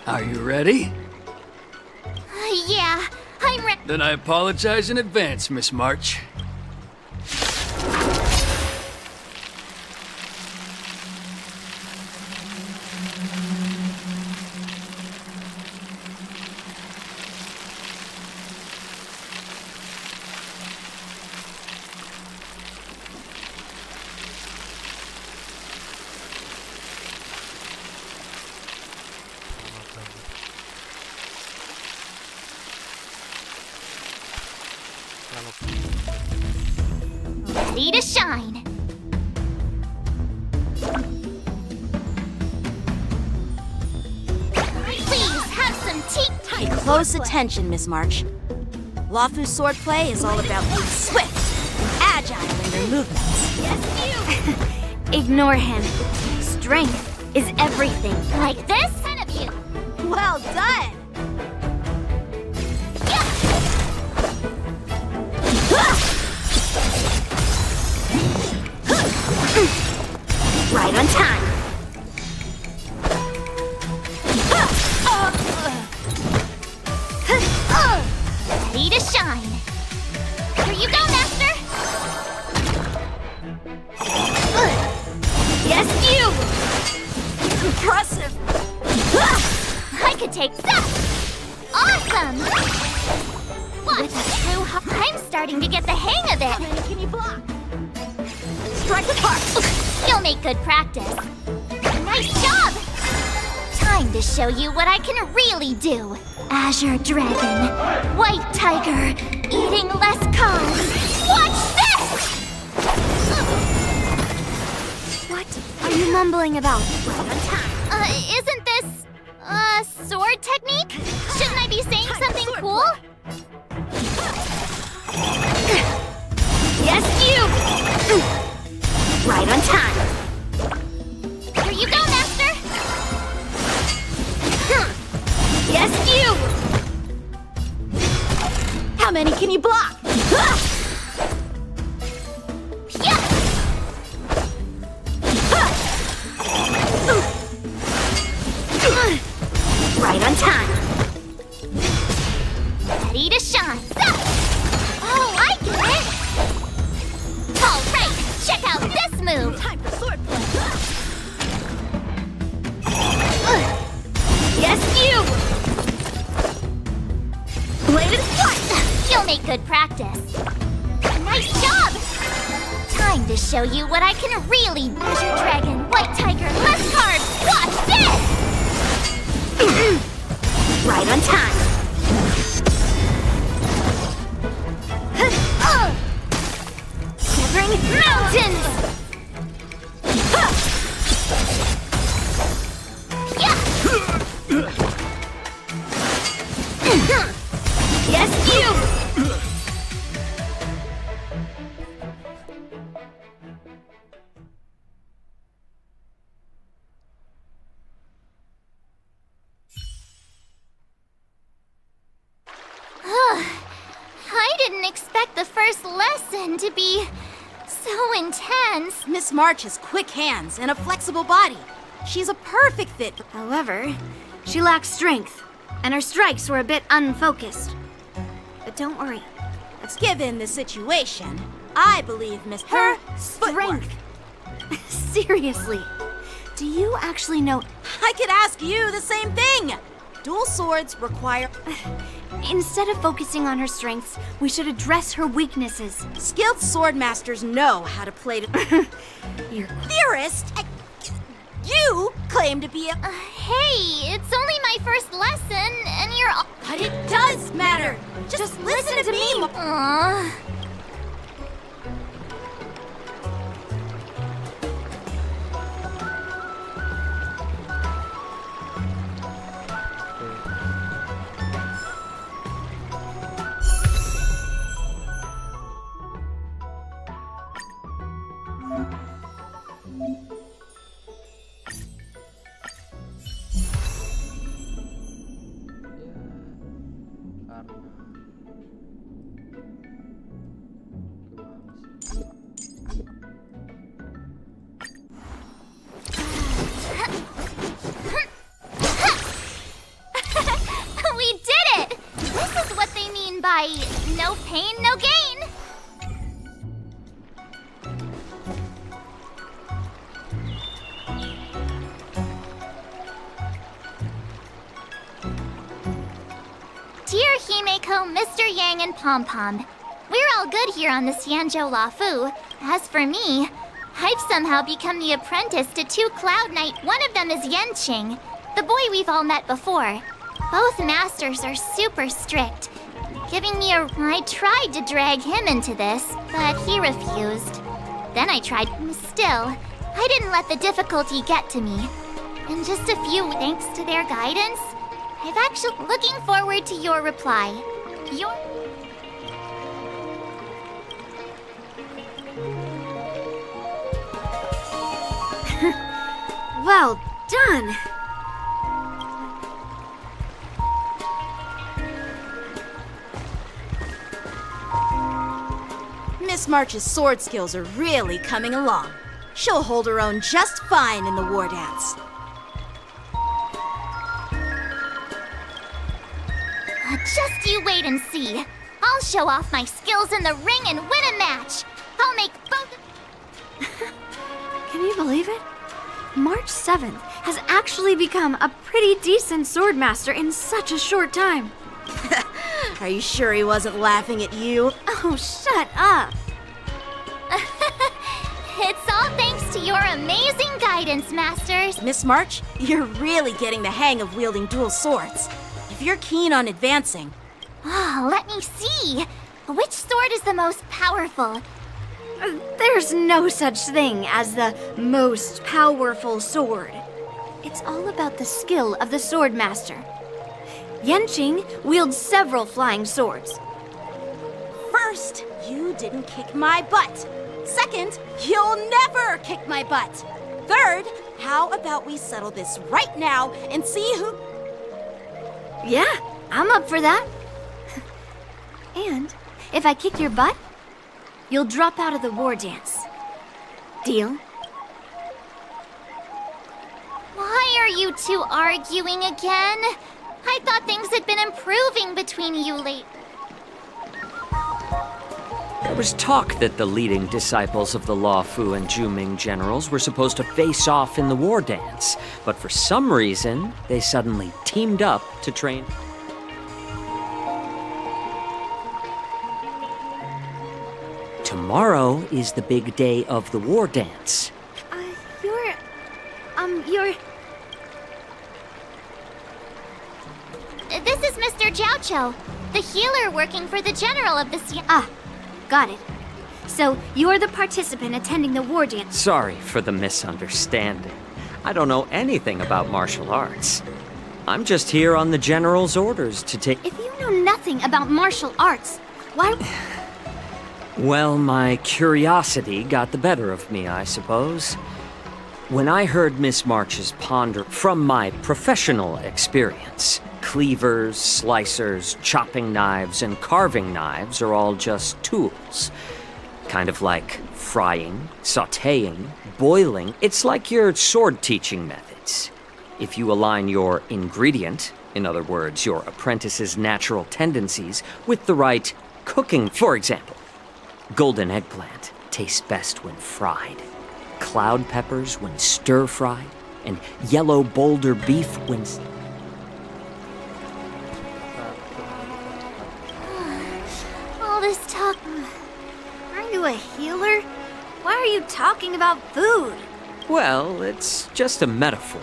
Are you ready? Yeah, I'm ready. Then I apologize in advance, Miss March. Ready to shine. Please have some tea. Pay close attention, Miss March. Lafu's swordplay is all about being swift and agile in your movements. Yes, Ignore him. Strength is everything. you. Like this? 10 of you. Well done! Right on time. Ready to shine. Here you go, Master. Yes, you! Impressive! I could take that. Awesome. With a true I'm starting to get the hang of it. How many can you block? Strike the park! You'll make good practice. Nice job! Time to show you what I can really do. Azure Dragon, White Tiger, eating less carbs. Watch this! What are you mumbling about? Right on time. Isn't this sword technique? Shouldn't I be saying something cool? Yes, you! Right on time. Here you go, Master. Yes, you! How many can you block? Yeah. Right on time. Ready to shine. Oh, I get it. All right, check out this move. Time for swordplay. Yes, you! Bladed fight! You'll make good practice. Nice job! Time to show you what I can really. Azure Dragon, White Tiger, less carbs. Watch this! Right on time. Shivering mountains! Yes, you! I didn't expect the first lesson to be so intense. Miss March has quick hands and a flexible body. She's a perfect fit. However, She lacks strength, and her strikes were a bit unfocused. But don't worry. Given the situation, I believe Miss Her footwork. strength. Seriously. Do you actually know? I could ask you the same thing. Dual swords require Instead of focusing on her strengths, we should address her weaknesses. skilled sword masters know how to play to You're theorist. You claim to be a Hey, it's only my first lesson, and you're all... but it does matter. Just listen to me. Aww. We did it! This is what they mean by no pain, no gain. Dear Himeko, Mr. Yang, and Pom Pom, we're all good here on the Xianzhou Lafu. As for me, I've somehow become the apprentice to two Cloud Knight. One of them is Yenqing, the boy we've all met before. Both masters are super strict, giving me a... I tried to drag him into this, but he refused. Then I tried... Still, I didn't let the difficulty get to me. In just a few thanks to their guidance, I've actually... Looking forward to your reply. Your... well done. Miss March's sword skills are really coming along. She'll hold her own just fine in the war dance. Just you wait and see. I'll show off my skills in the ring and win a match. I'll make both... Can you believe it? March 7th has actually become a pretty decent swordmaster in such a short time. Are you sure he wasn't laughing at you? Oh, shut up. It's all thanks to your amazing guidance, Masters. Miss March, you're really getting the hang of wielding dual swords. If you're keen on advancing, Oh, let me see. Which sword is the most powerful? There's no such thing as the most powerful sword. It's all about the skill of the swordmaster. Yenqing wields several flying swords. first, you didn't kick my butt. Second, you'll never kick my butt. Third, how about we settle this right now and see who... Yeah, I'm up for that. And if I kick your butt, you'll drop out of the war dance. Deal? Why are you two arguing again? I thought things had been improving between you lately. There was talk that the leading disciples of the Law Fu and Juming generals were supposed to face off in the war dance, but for some reason, they suddenly teamed up to train. Tomorrow is the big day of the war dance. You're... This is Mr. Jiaoqiu, the healer working for the general of the Got it. So, you're the participant attending the war dance. Sorry for the misunderstanding. I don't know anything about martial arts. I'm just here on the general's orders to take... If you know nothing about martial arts, why... Well, my curiosity got the better of me, I suppose. When I heard Miss March's ponder from my professional experience, cleavers, slicers, chopping knives, and carving knives are all just tools. Kind of like frying, sautéing, boiling. It's like your sword teaching methods. If you align your ingredient, in other words, your apprentice's natural tendencies, with the right cooking, for example, golden eggplant tastes best when fried, cloud peppers when stir-fried, and yellow boulder beef when... All this talk. Aren't you a healer? Why are you talking about food? Well, it's just a metaphor.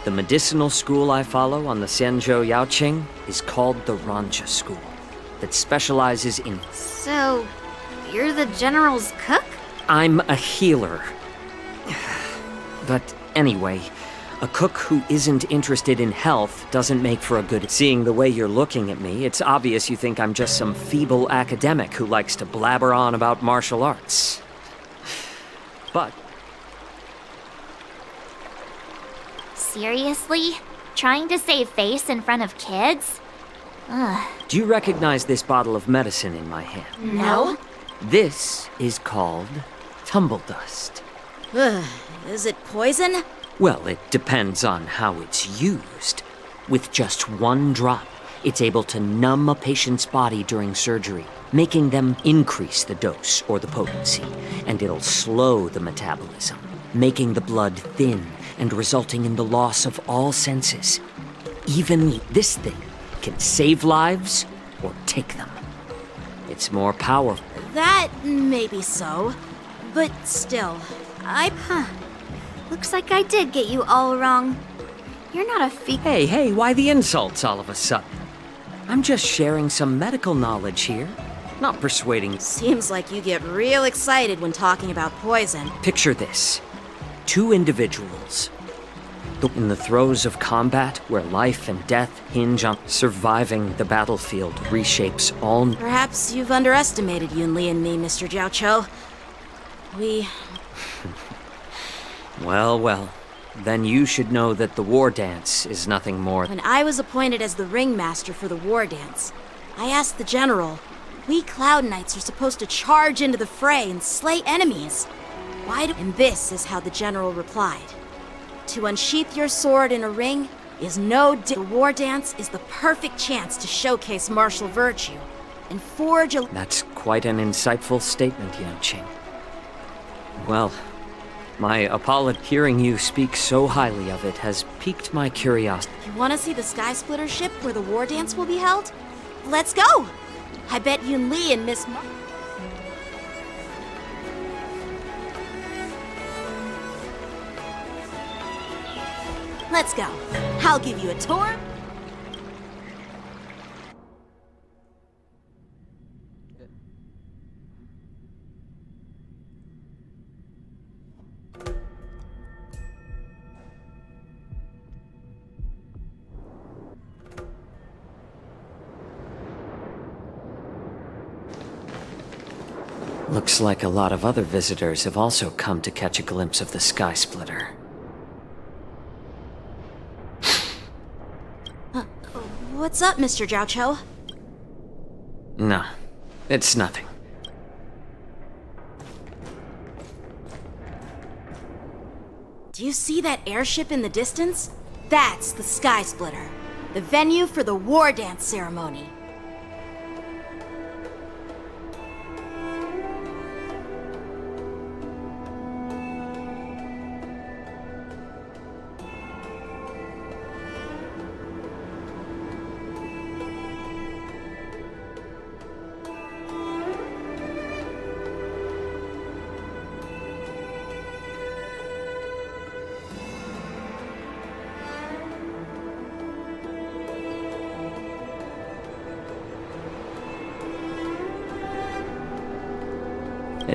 The medicinal school I follow on the Xianzhou Yaoqing is called the Ranja School, that specializes in... So, you're the general's cook? I'm a healer. But anyway, a cook who isn't interested in health doesn't make for a good... Seeing the way you're looking at me, it's obvious you think I'm just some feeble academic who likes to blabber on about martial arts. But... Seriously? Trying to save face in front of kids? do you recognize this bottle of medicine in my hand? No? This is called tumble dust. Is it poison? Well, it depends on how it's used. With just one drop, it's able to numb a patient's body during surgery, making them increase the dose or the potency, and it'll slow the metabolism, making the blood thin and resulting in the loss of all senses. Even this thing can save lives or take them. It's more powerful. That may be so, but still, Looks like I did get you all wrong. You're not a Hey, why the insults all of a sudden? I'm just sharing some medical knowledge here, not persuading. Seems like you get real excited when talking about poison. Picture this. Two individuals. In the throes of combat, where life and death hinge on surviving the battlefield reshapes all... Perhaps you've underestimated Yunli and me, Mr. Jiao Cho. Well, then you should know that the war dance is nothing more... When I was appointed as the ringmaster for the war dance, I asked the general, we Cloud Knights are supposed to charge into the fray and slay enemies. And this is how the general replied. To unsheath your sword in a ring is the war dance is the perfect chance to showcase martial virtue and forge a... That's quite an insightful statement, Yanqing. Well, my apology. Hearing you speak so highly of it has piqued my curiosity. You want to see the Sky Splitter ship where the war dance will be held? Let's go! I bet Yunli and Miss Let's go. I'll give you a tour. Looks like a lot of other visitors have also come to catch a glimpse of the Sky Splitter. What's up, Mr. Jiao Cho? No, it's nothing. Do you see that airship in the distance? That's the Sky Splitter, the venue for the war dance ceremony.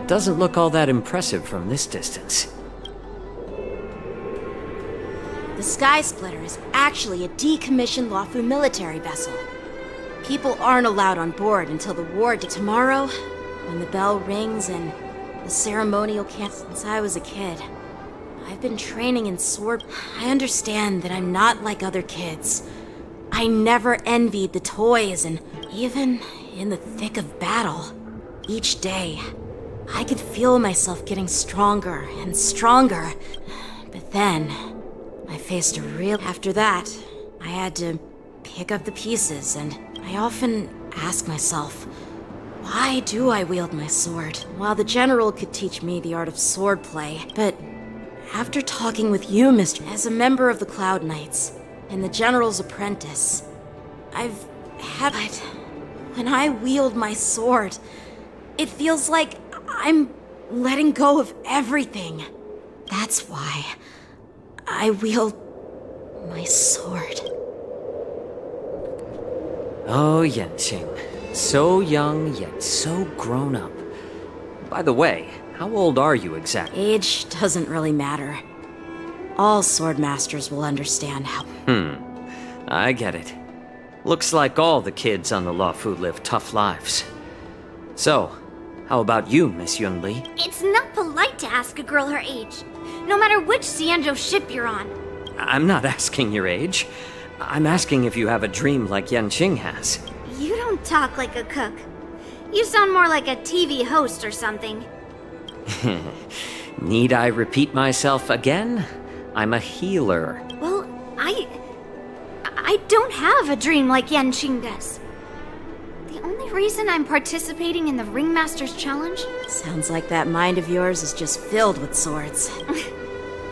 It doesn't look all that impressive from this distance. The Sky Splitter is actually a decommissioned Luofu military vessel. People aren't allowed on board until the war day. Tomorrow, when the bell rings and the ceremonial since I was a kid. I've been training in sword. I understand that I'm not like other kids. I never envied the toys, and even in the thick of battle, each day, I could feel myself getting stronger and stronger. But then, I faced a real... After that, I had to pick up the pieces, and I often ask myself, why do I wield my sword? While the general could teach me the art of swordplay, but after talking with you, as a member of the Cloud Knights and the general's apprentice, I've had... But when I wield my sword, it feels like I'm letting go of everything. That's why I wield my sword. Oh, Yanqing. So young, yet so grown up. By the way, how old are you exactly? Age doesn't really matter. All swordmasters will understand how... I get it. Looks like all the kids on the Luofu live tough lives. So, how about you, Miss Yunli? It's not polite to ask a girl her age, no matter which Xianzhou ship you're on. I'm not asking your age. I'm asking if you have a dream like Yanqing has. You don't talk like a cook. You sound more like a TV host or something. Need I repeat myself again? I'm a healer. Well, I don't have a dream like Yanqing does. The only reason I'm participating in the Ringmaster's Challenge? Sounds like that mind of yours is just filled with swords.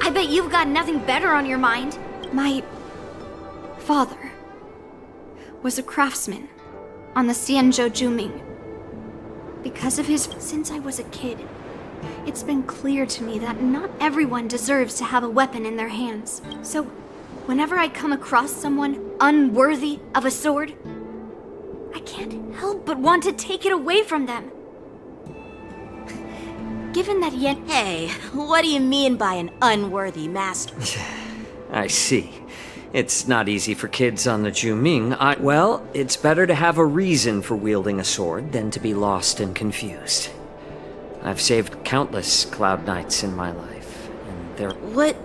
I bet you've got nothing better on your mind. My father was a craftsman on the Xianzhou Juming. Because of his... Since I was a kid, it's been clear to me that not everyone deserves to have a weapon in their hands. So, whenever I come across someone unworthy of a sword, I can't help but want to take it away from them. Given that Hey, what do you mean by an unworthy master? I see. It's not easy for kids on the Juming. Well, it's better to have a reason for wielding a sword than to be lost and confused. I've saved countless Cloud Knights in my life, and they're... What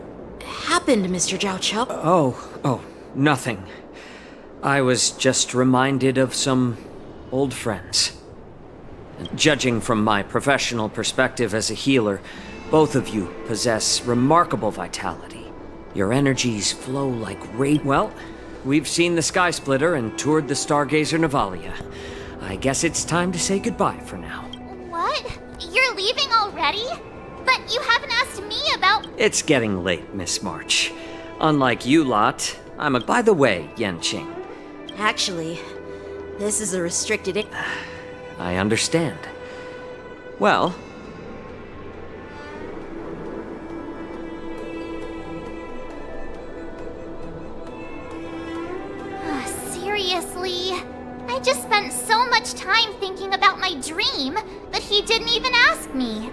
happened, Mr. Zhao Chou? Oh, nothing. I was just reminded of some old friends. Judging from my professional perspective as a healer, both of you possess remarkable vitality. Your energies flow like Well, we've seen the Sky Splitter and toured the Stargazer Navalia. I guess it's time to say goodbye for now. What? You're leaving already? But you haven't asked me about... It's getting late, Miss March. Unlike you lot, I'm a... By the way, Yanqing. Actually, this is a restricted... I understand. Well... Seriously? I just spent so much time thinking about my dream that he didn't even ask me.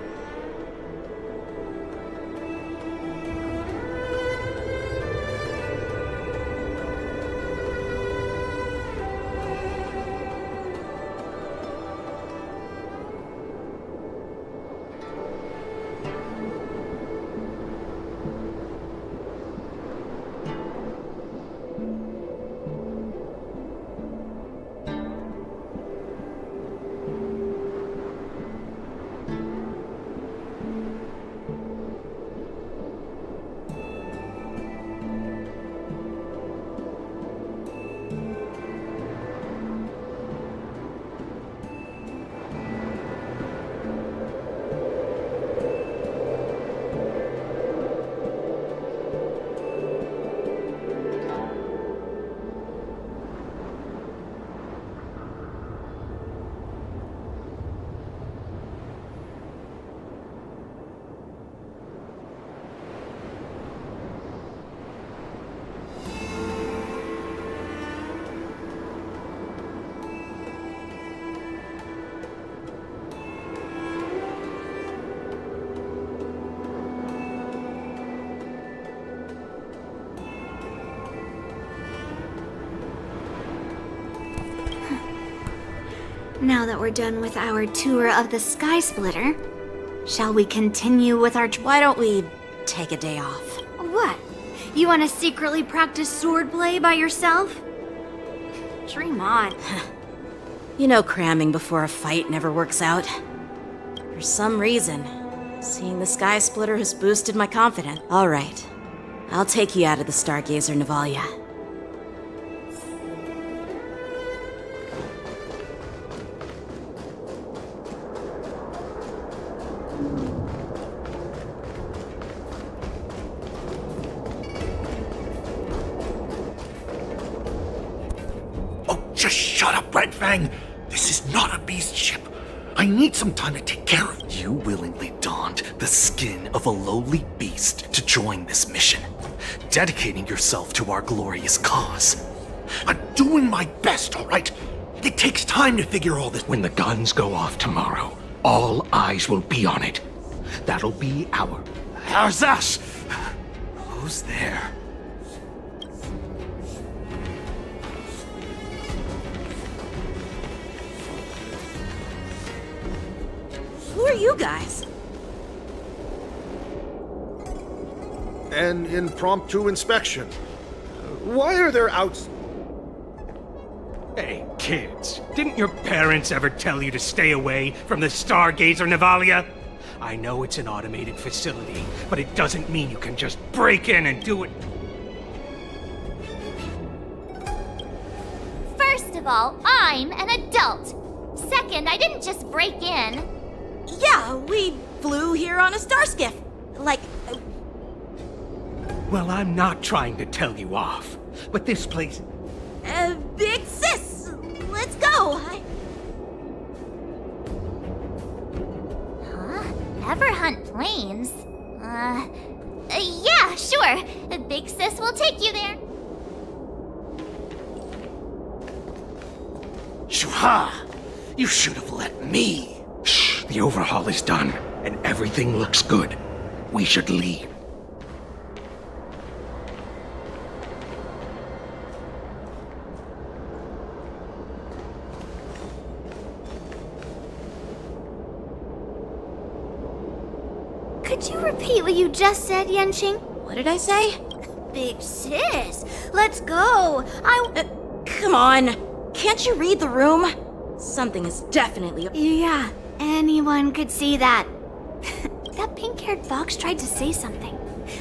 Now that we're done with our tour of the Sky Splitter, shall we continue with our... Why don't we take a day off? What? You want to secretly practice swordplay by yourself? Dream on. You know cramming before a fight never works out. For some reason, seeing the Sky Splitter has boosted my confidence. All right. I'll take you out of the Stargazer, Navalia. Oh, just shut up, Red Fang! This is not a beast ship. I need some time to take care of you. Willingly donned the skin of a lowly beast to join this mission, dedicating yourself to our glorious cause. I'm doing my best, all right? It takes time to figure all this. When the guns go off tomorrow, all eyes will be on it. That'll be our... How's that? Who's there? Who are you guys? An impromptu inspection. Why are there outs... Hey, kids, didn't your parents ever tell you to stay away from the Stargazer, Navalia? I know it's an automated facility, but it doesn't mean you can just break in and do it. First of all, I'm an adult. Second, I didn't just break in. Yeah, we flew here on a star skiff. Like, Well, I'm not trying to tell you off, but this place... Big Sis, let's go. Ever hunt planes? Yeah, sure. Big Sis will take you there. Shuha! You should have let me. Shh, the overhaul is done, and everything looks good. We should leave. Could you repeat what you just said, Yanqing? What did I say? Big sis, let's go. Come on. Can't you read the room? Something is definitely... Yeah, anyone could see that. That pink-haired fox tried to say something.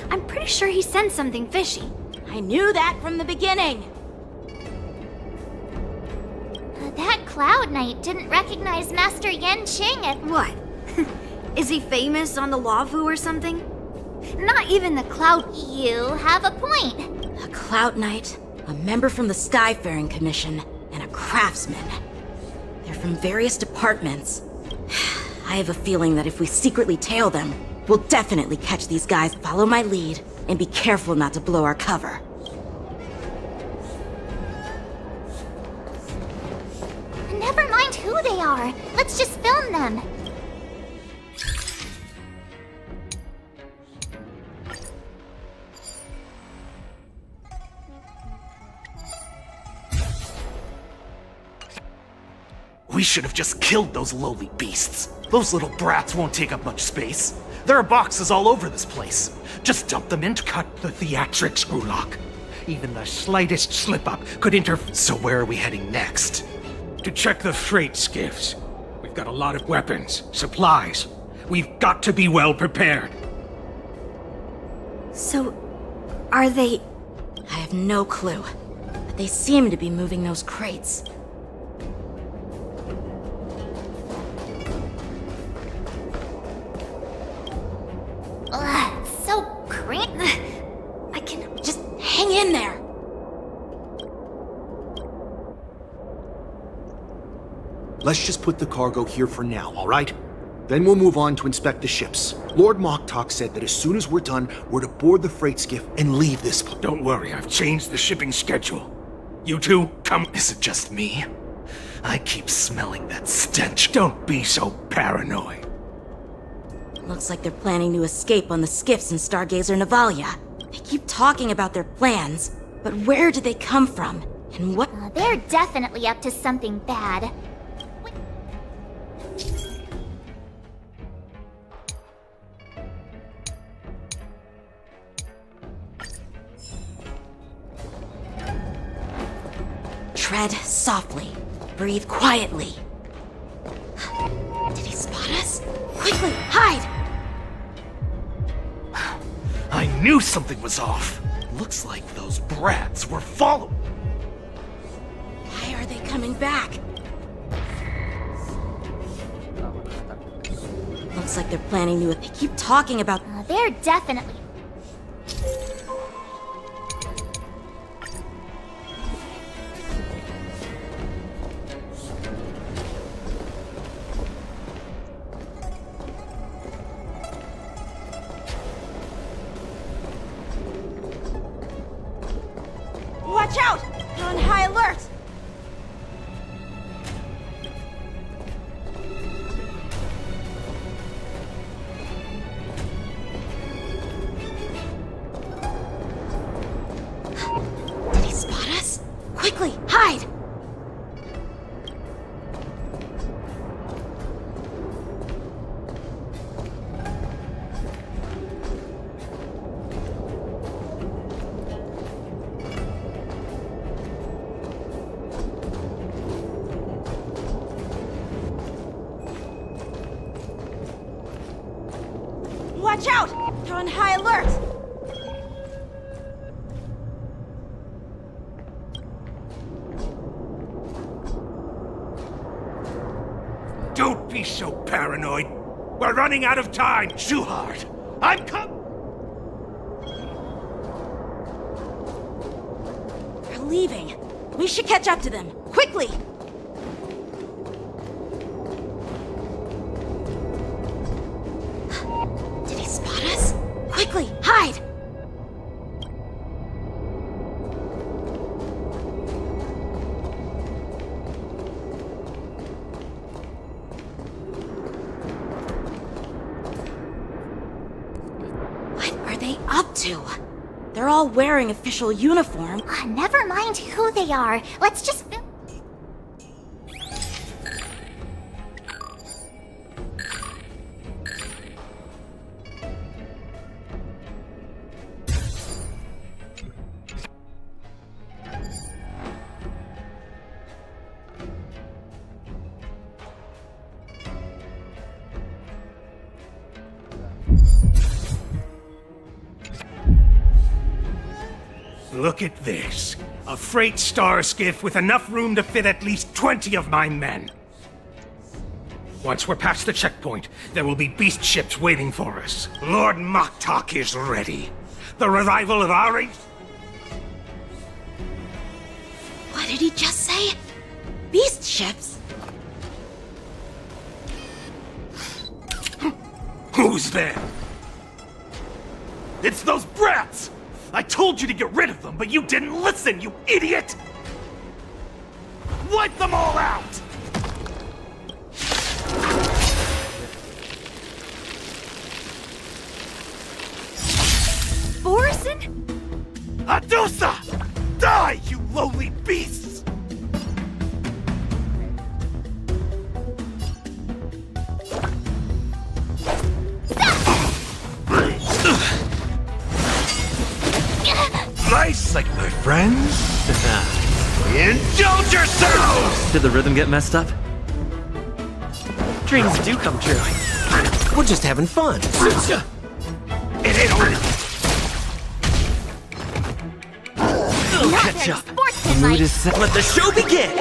I'm pretty sure he sensed something fishy. I knew that from the beginning. That Cloud Knight didn't recognize Master Yanqing at... What? Is he famous on the Lavu or something? Not even the Cloud... You have a point. A Cloud Knight, a member from the Skyfaring Commission, and a craftsman. They're from various departments. I have a feeling that if we secretly tail them, we'll definitely catch these guys. Follow my lead, and be careful not to blow our cover. Never mind who they are. Let's just film them. We should have just killed those lowly beasts. Those little brats won't take up much space. There are boxes all over this place. Just dump them in. Cut the theatrics, Gulak. Even the slightest slip-up could interfere. So where are we heading next? To check the freight skiffs. We've got a lot of weapons, supplies. We've got to be well prepared. So, are they... I have no clue, but they seem to be moving those crates. Ugh, so cramped. I can just hang in there. Let's just put the cargo here for now, all right? Then we'll move on to inspect the ships. Lord Moktok said that as soon as we're done, we're to board the freight skiff and leave this place. Don't worry, I've changed the shipping schedule. You two, come. Is it just me? I keep smelling that stench. Don't be so paranoid. Looks like they're planning to escape on the skiffs in Stargazer Navalia. They keep talking about their plans, but where did they come from? And what... They're definitely up to something bad. Tread softly. Breathe quietly. Did he spot us? Quickly, hide! I knew something was off. Looks like those brats were following. Why are they coming back? Looks like they're planning new. They keep talking about. They're definitely. Watch out! They're on high alert! Did he spot us? Quickly, hide! Watch out! They're on high alert! Don't be so paranoid. We're running out of time. Shuhard, I'm They're leaving. We should catch up to them. Quickly! Did he spot us? Quickly, hide! What are they up to? They're all wearing official uniform. Never mind who they are. Let's just. Look at this. A freight star skiff with enough room to fit at least 20 of my men. Once we're past the checkpoint, there will be beast ships waiting for us. Lord Moktok is ready. The revival of our race. What did he just say? Beast ships? Who's there? It's those brats! I told you to get rid of them, but you didn't listen, you idiot! Wipe them all out! Borison? Adusa! Die, you lowly beasts! Nice, like my friends. Indulge yourselves! Did the rhythm get messed up? Dreams do come true. We're just having fun. It ain't over. We'll catch up. The mood is set. Let the show begin!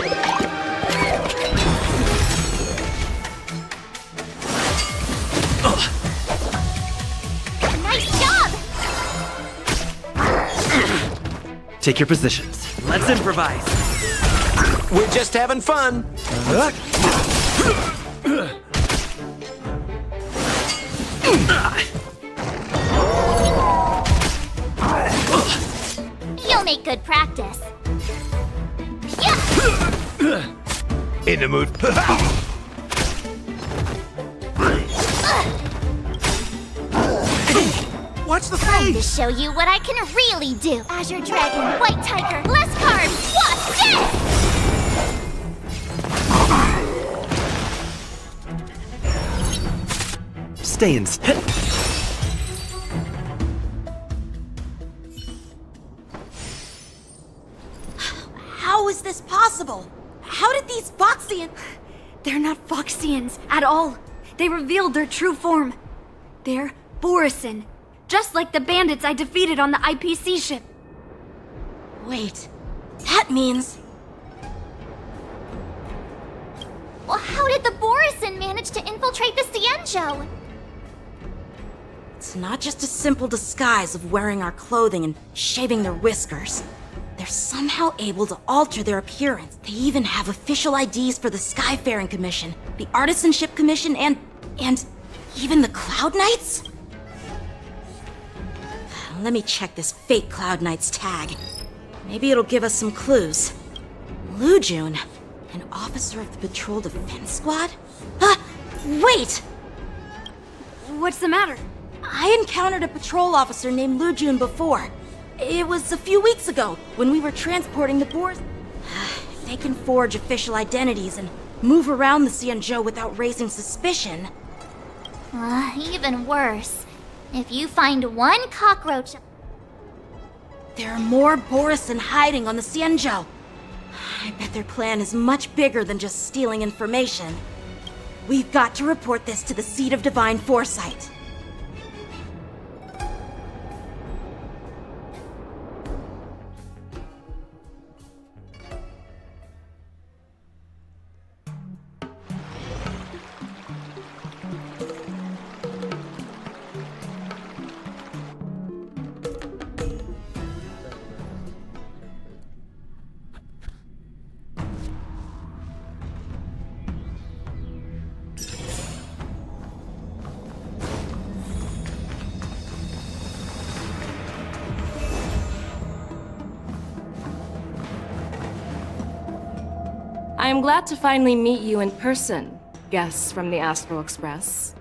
Nice job! Take your positions. Let's improvise. We're just having fun. You'll make good practice. In the mood. Watch the Time to face! show you what I can really do. Azure Dragon, White Tiger, less carbs. Watch this! Stay in. How is this possible? How did these Foxians... They're not Foxians at all. They revealed their true form. They're Borison, just like the bandits I defeated on the IPC ship. Wait, that means... Well, how did the Borisin manage to infiltrate the Cienjo? It's not just a simple disguise of wearing our clothing and shaving their whiskers. They're somehow able to alter their appearance. They even have official IDs for the Skyfaring Commission, the Artisanship Commission, and even the Cloud Knights? Let me check this fake Cloud Knight's tag. Maybe it'll give us some clues. Lujun, an officer of the Patrol Defense Squad? Wait! What's the matter? I encountered a patrol officer named Lujun before. It was a few weeks ago, when we were transporting the boars. If they can forge official identities and move around the Cienjo without raising suspicion... Even worse. If you find one cockroach... There are more Borisin hiding on the Cienjo. I bet their plan is much bigger than just stealing information. We've got to report this to the Seat of Divine Foresight. I am glad to finally meet you in person, guests from the Astral Express.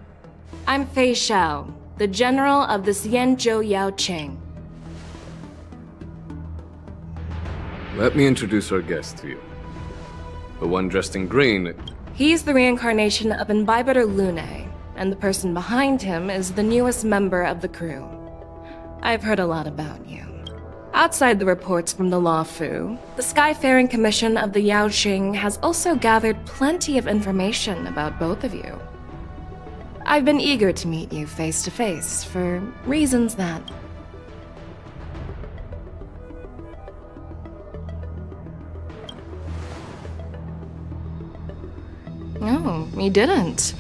I'm Fei Xiao, the General of the Cienjo Yao Cheng. Let me introduce our guest to you. The one dressed in green. He's the reincarnation of Imbibiter Lune, and the person behind him is the newest member of the crew. I've heard a lot about you. Outside the reports from the Law Fu, the Skyfaring Commission of the Yaoqing has also gathered plenty of information about both of you. I've been eager to meet you face to face for reasons that... Oh, you didn't.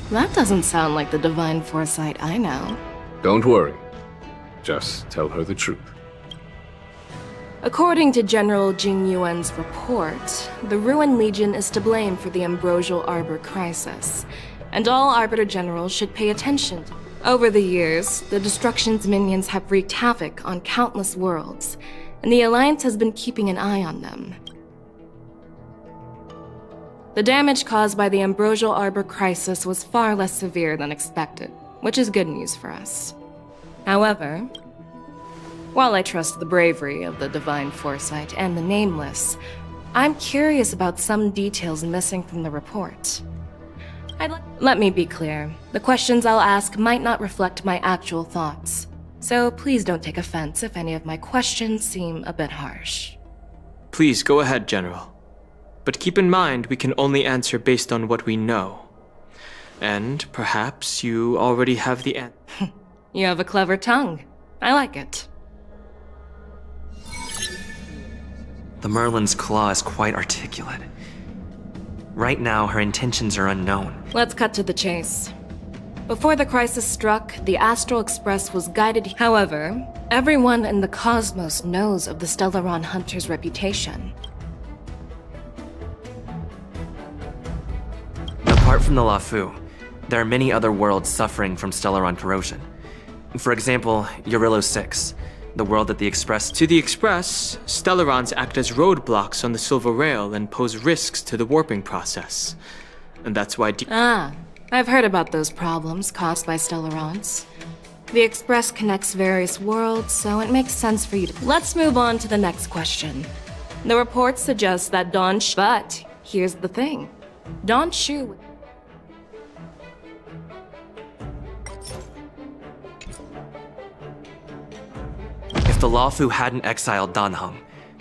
That doesn't sound like the divine foresight I know. Don't worry. Just tell her the truth. According to General Jing Yuan's report, the Ruin Legion is to blame for the Ambrosial Arbor crisis, and all Arbiter Generals should pay attention. Over the years, the Destruction's minions have wreaked havoc on countless worlds, and the Alliance has been keeping an eye on them. The damage caused by the Ambrosial Arbor crisis was far less severe than expected, which is good news for us. However, while I trust the bravery of the Divine Foresight and the Nameless, I'm curious about some details missing from the report. Let me be clear, the questions I'll ask might not reflect my actual thoughts, so please don't take offense if any of my questions seem a bit harsh. Please go ahead, General. But keep in mind we can only answer based on what we know. And perhaps you already have the answer. You have a clever tongue. I like it. The Merlin's claw is quite articulate. Right now, her intentions are unknown. Let's cut to the chase. Before the crisis struck, the Astral Express was guided. However, everyone in the cosmos knows of the Stellaron Hunter's reputation. Apart from the Lafu, there are many other worlds suffering from Stellaron corrosion. For example, Eurillo 6, the world that the Express... To the Express, Stellarons act as roadblocks on the Silver Rail and pose risks to the warping process. And that's why... I've heard about those problems caused by Stellarons. The Express connects various worlds, so it makes sense for you to... Let's move on to the next question. The report suggests that But here's the thing. Don Shu... If the Lafu hadn't exiled Danheng,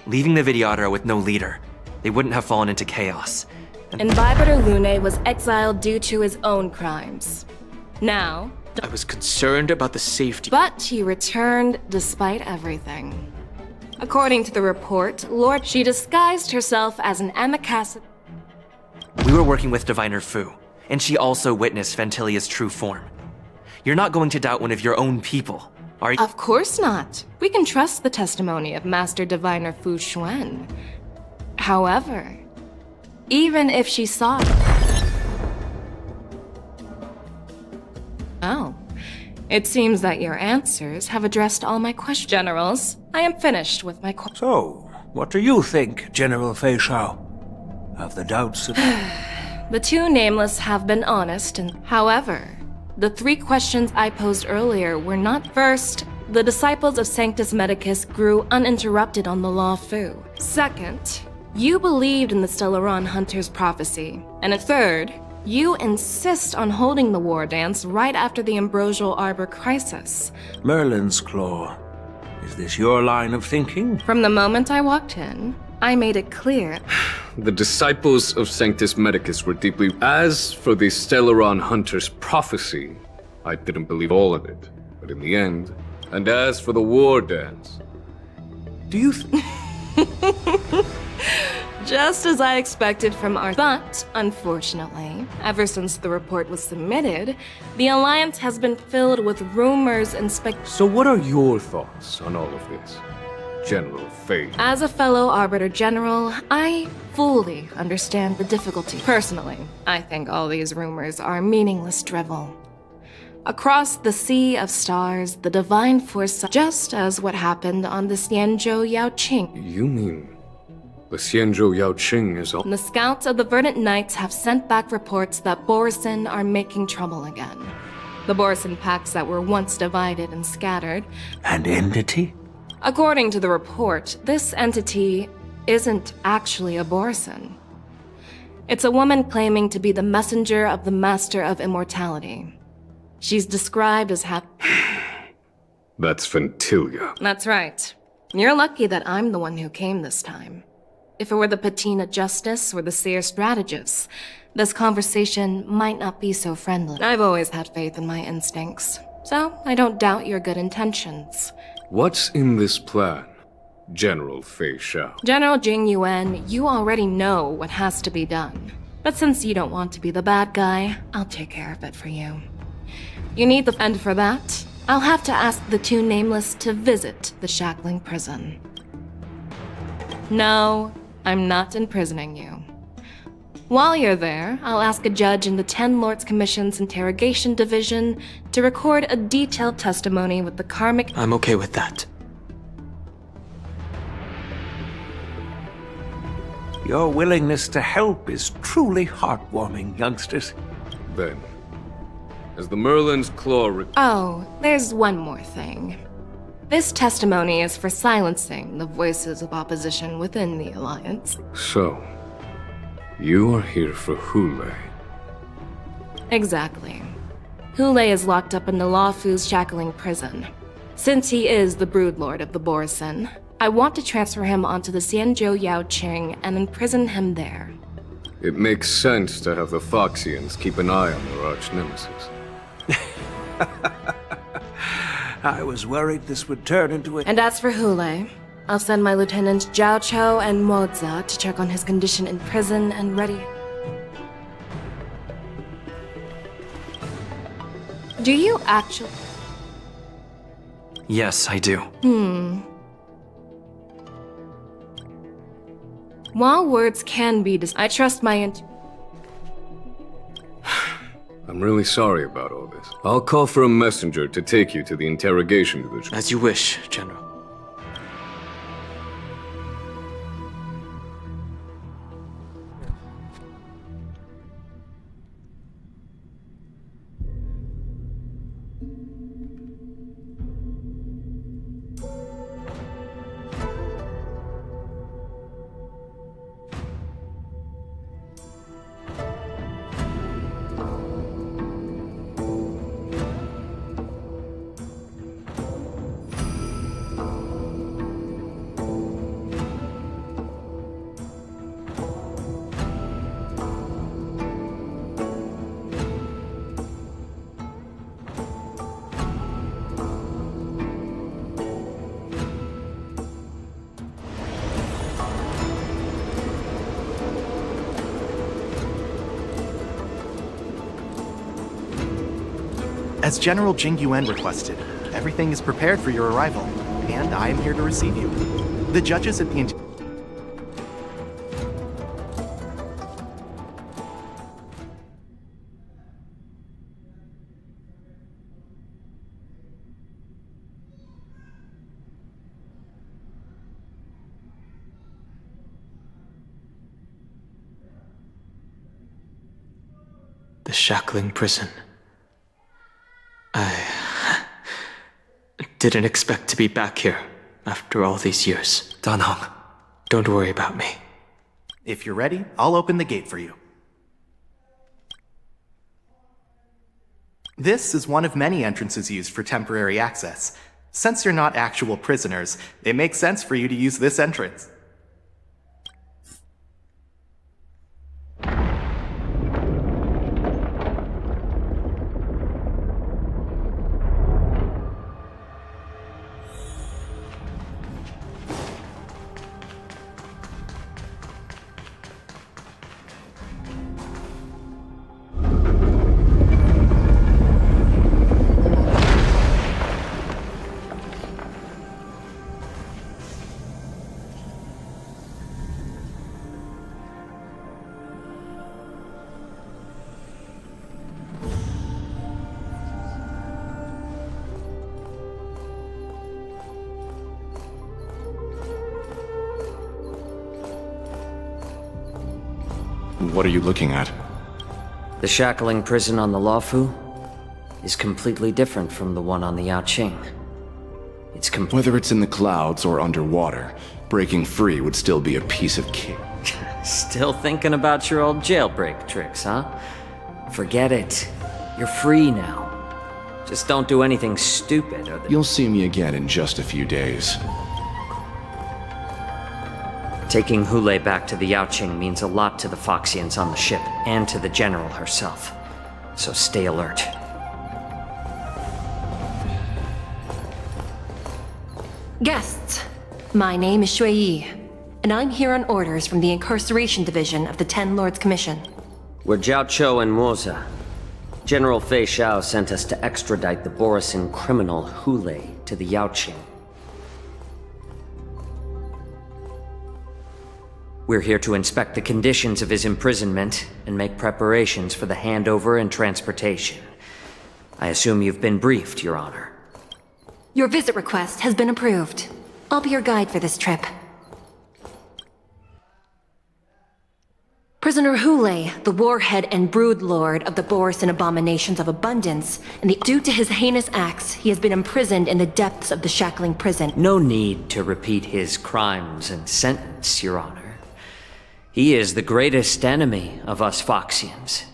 leaving the Vidyadhara with no leader, they wouldn't have fallen into chaos. Imbibiter Lune was exiled due to his own crimes. Now, I was concerned about the safety. But he returned despite everything. According to the report, she disguised herself as an Amakasa. We were working with Diviner Fu, and she also witnessed Ventilia's true form. You're not going to doubt one of your own people, are you? Of course not. We can trust the testimony of Master Diviner Fu Xuan. However, even if she saw it... Oh. It seems that your answers have addressed all my questions. Generals, I am finished with my questions. So, what do you think, General Fei Shao? Of the doubts of... The two nameless have been honest, and however, the 3 questions I posed earlier were not. First, the disciples of Sanctus Medicus grew uninterrupted on the Law Fu. Second, you believed in the Stellaron Hunter's prophecy. And third, you insist on holding the war dance right after the Ambrosial Arbor crisis. Merlin's Claw. Is this your line of thinking? From the moment I walked in, I made it clear. The disciples of Sanctus Medicus were deeply... As for the Stellaron Hunter's prophecy, I didn't believe all of it. But in the end... And as for the war dance... Do you Just as I expected from our... But, unfortunately, ever since the report was submitted, the Alliance has been filled with rumors and So what are your thoughts on all of this, General Fei? As a fellow Arbiter General, I fully understand the difficulty. Personally, I think all these rumors are meaningless drivel. Across the sea of stars, the divine force... Just as what happened on the Xianzhou Yaoqing. You mean... The Xianzhou Yaoqing is all... The scouts of the Verdant Knights have sent back reports that Borisin are making trouble again. The Borisin packs that were once divided and scattered. An entity? According to the report, this entity isn't actually a Borisin. It's a woman claiming to be the messenger of the Master of Immortality. She's described as That's Ventilia. That's right. You're lucky that I'm the one who came this time. If it were the Patina Justice or the Seer Strategist, this conversation might not be so friendly. I've always had faith in my instincts, so I don't doubt your good intentions. What's in this plan, General Fei Shao? General Jing Yuan, you already know what has to be done. But since you don't want to be the bad guy, I'll take care of it for you. You need the... And for that, I'll have to ask the two nameless to visit the Shackling prison. No, I'm not imprisoning you. While you're there, I'll ask a judge in the 10 Lords Commission's Interrogation Division to record a detailed testimony with the karmic... I'm okay with that. Your willingness to help is truly heartwarming, youngsters. Then, as the Merlin's Claw... Oh, there's one more thing. This testimony is for silencing the voices of opposition within the Alliance. So, you are here for Hule. Exactly. Hule is locked up in the Luofu's Shackling prison. Since he is the Broodlord of the Borisin, I want to transfer him onto the Xianzhou Yaoqing and imprison him there. It makes sense to have the Foxians keep an eye on their arch-nemesis. I was worried this would turn into a... And as for Hule, I'll send my lieutenants Zhao Chou and Moza to check on his condition in prison and ready. Do you actually... Yes, I do. While words can be I trust my I'm really sorry about all this. I'll call for a messenger to take you to the interrogation division. As you wish, General. As General Jing Yuan requested, everything is prepared for your arrival, and I am here to receive you. The judges at the The shackling prison. I didn't expect to be back here after all these years. Dan Heng. Don't worry about me. If you're ready, I'll open the gate for you. This is one of many entrances used for temporary access. Since you're not actual prisoners, it makes sense for you to use this entrance. What are you looking at? The shackling prison on the Luofu is completely different from the one on the Yaoqing. Whether it's in the clouds or underwater, breaking free would still be a piece of cake. Still thinking about your old jailbreak tricks, huh? Forget it. You're free now. Just don't do anything stupid or You'll see me again in just a few days. Taking Hule back to the Yaoqing means a lot to the Foxians on the ship, and to the General herself. So stay alert. Guests, my name is Shui Yi, and I'm here on orders from the Incarceration Division of the Ten Lords Commission. We're Jiao Cho and Moza. General Fei Xiao sent us to extradite the Borisin criminal Hule to the Yaoqing. We're here to inspect the conditions of his imprisonment and make preparations for the handover and transportation. I assume you've been briefed, Your Honor. Your visit request has been approved. I'll be your guide for this trip. Prisoner Hule, the warhead and brood lord of the Borisin Abominations of Abundance, due to his heinous acts, he has been imprisoned in the depths of the shackling prison. No need to repeat his crimes and sentence, Your Honor. He is the greatest enemy of us Foxians.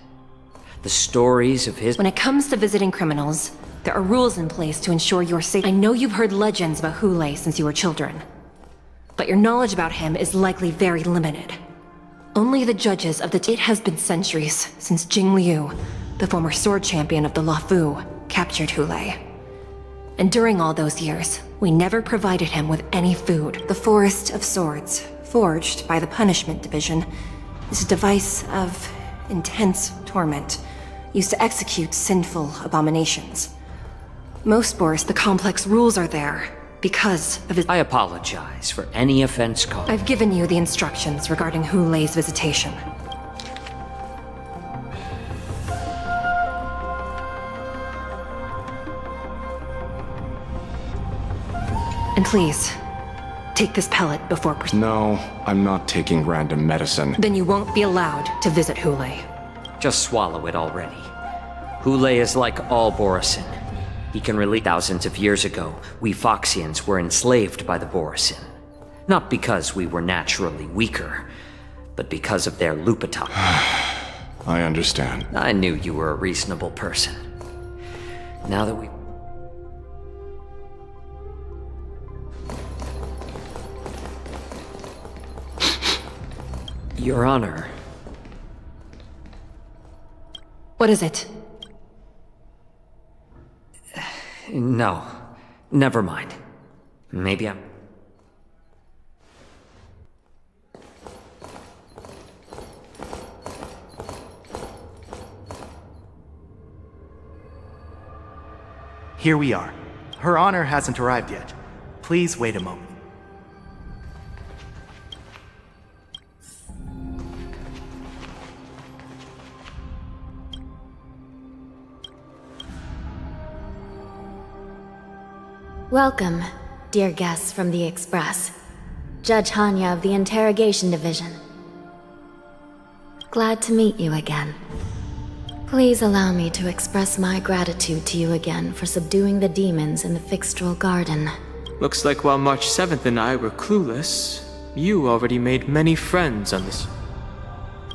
The stories of his— When it comes to visiting criminals, there are rules in place to ensure your safety. I know you've heard legends about Hule since you were children, but your knowledge about him is likely very limited. Only the judges of the— It has been centuries since Jing Liu, the former sword champion of the Luofu, captured Hule. And during all those years, we never provided him with any food. The Forest of Swords, forged by the Punishment Division, is a device of intense torment, used to execute sinful abominations. Most Boris, the complex rules are there because of his— I apologize for any offense caused. I've given you the instructions regarding Hule's visitation. And please, take this pellet before— No, I'm not taking random medicine. Then you won't be allowed to visit Hule. Just swallow it already. Hule is like all Borisin. He can release— Thousands of years ago, we Foxians were enslaved by the Borisin. Not because we were naturally weaker, but because of their Lupitok. I understand. I knew you were a reasonable person. Now that we— Your Honor. What is it? No. Never mind. Maybe I'm— here we are. Her Honor hasn't arrived yet. Please wait a moment. Welcome, dear guests from the Express. Judge Hanya of the Interrogation Division. Glad to meet you again. Please allow me to express my gratitude to you again for subduing the demons in the Fixtral Garden. Looks like while March 7th and I were clueless, you already made many friends on this.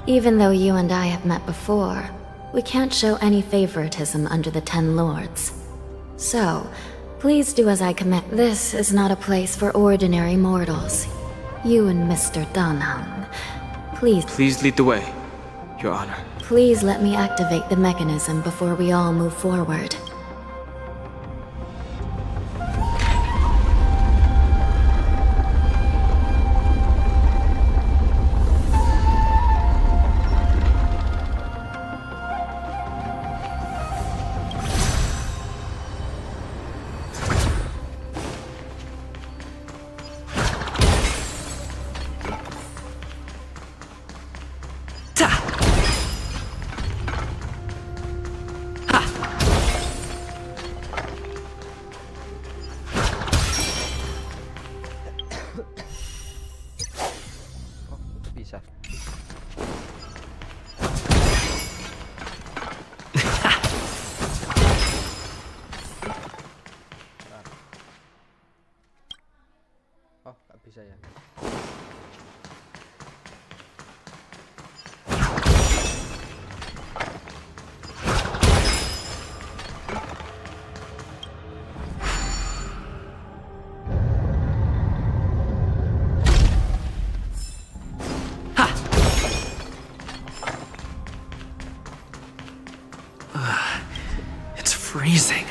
Even though you and I have met before, we can't show any favoritism under the Ten Lords. So, please do as I command. This is not a place for ordinary mortals. You and Mr. Danhang, please... Please lead the way, Your Honor. Please let me activate the mechanism before we all move forward. Bisa ya. It's freezing.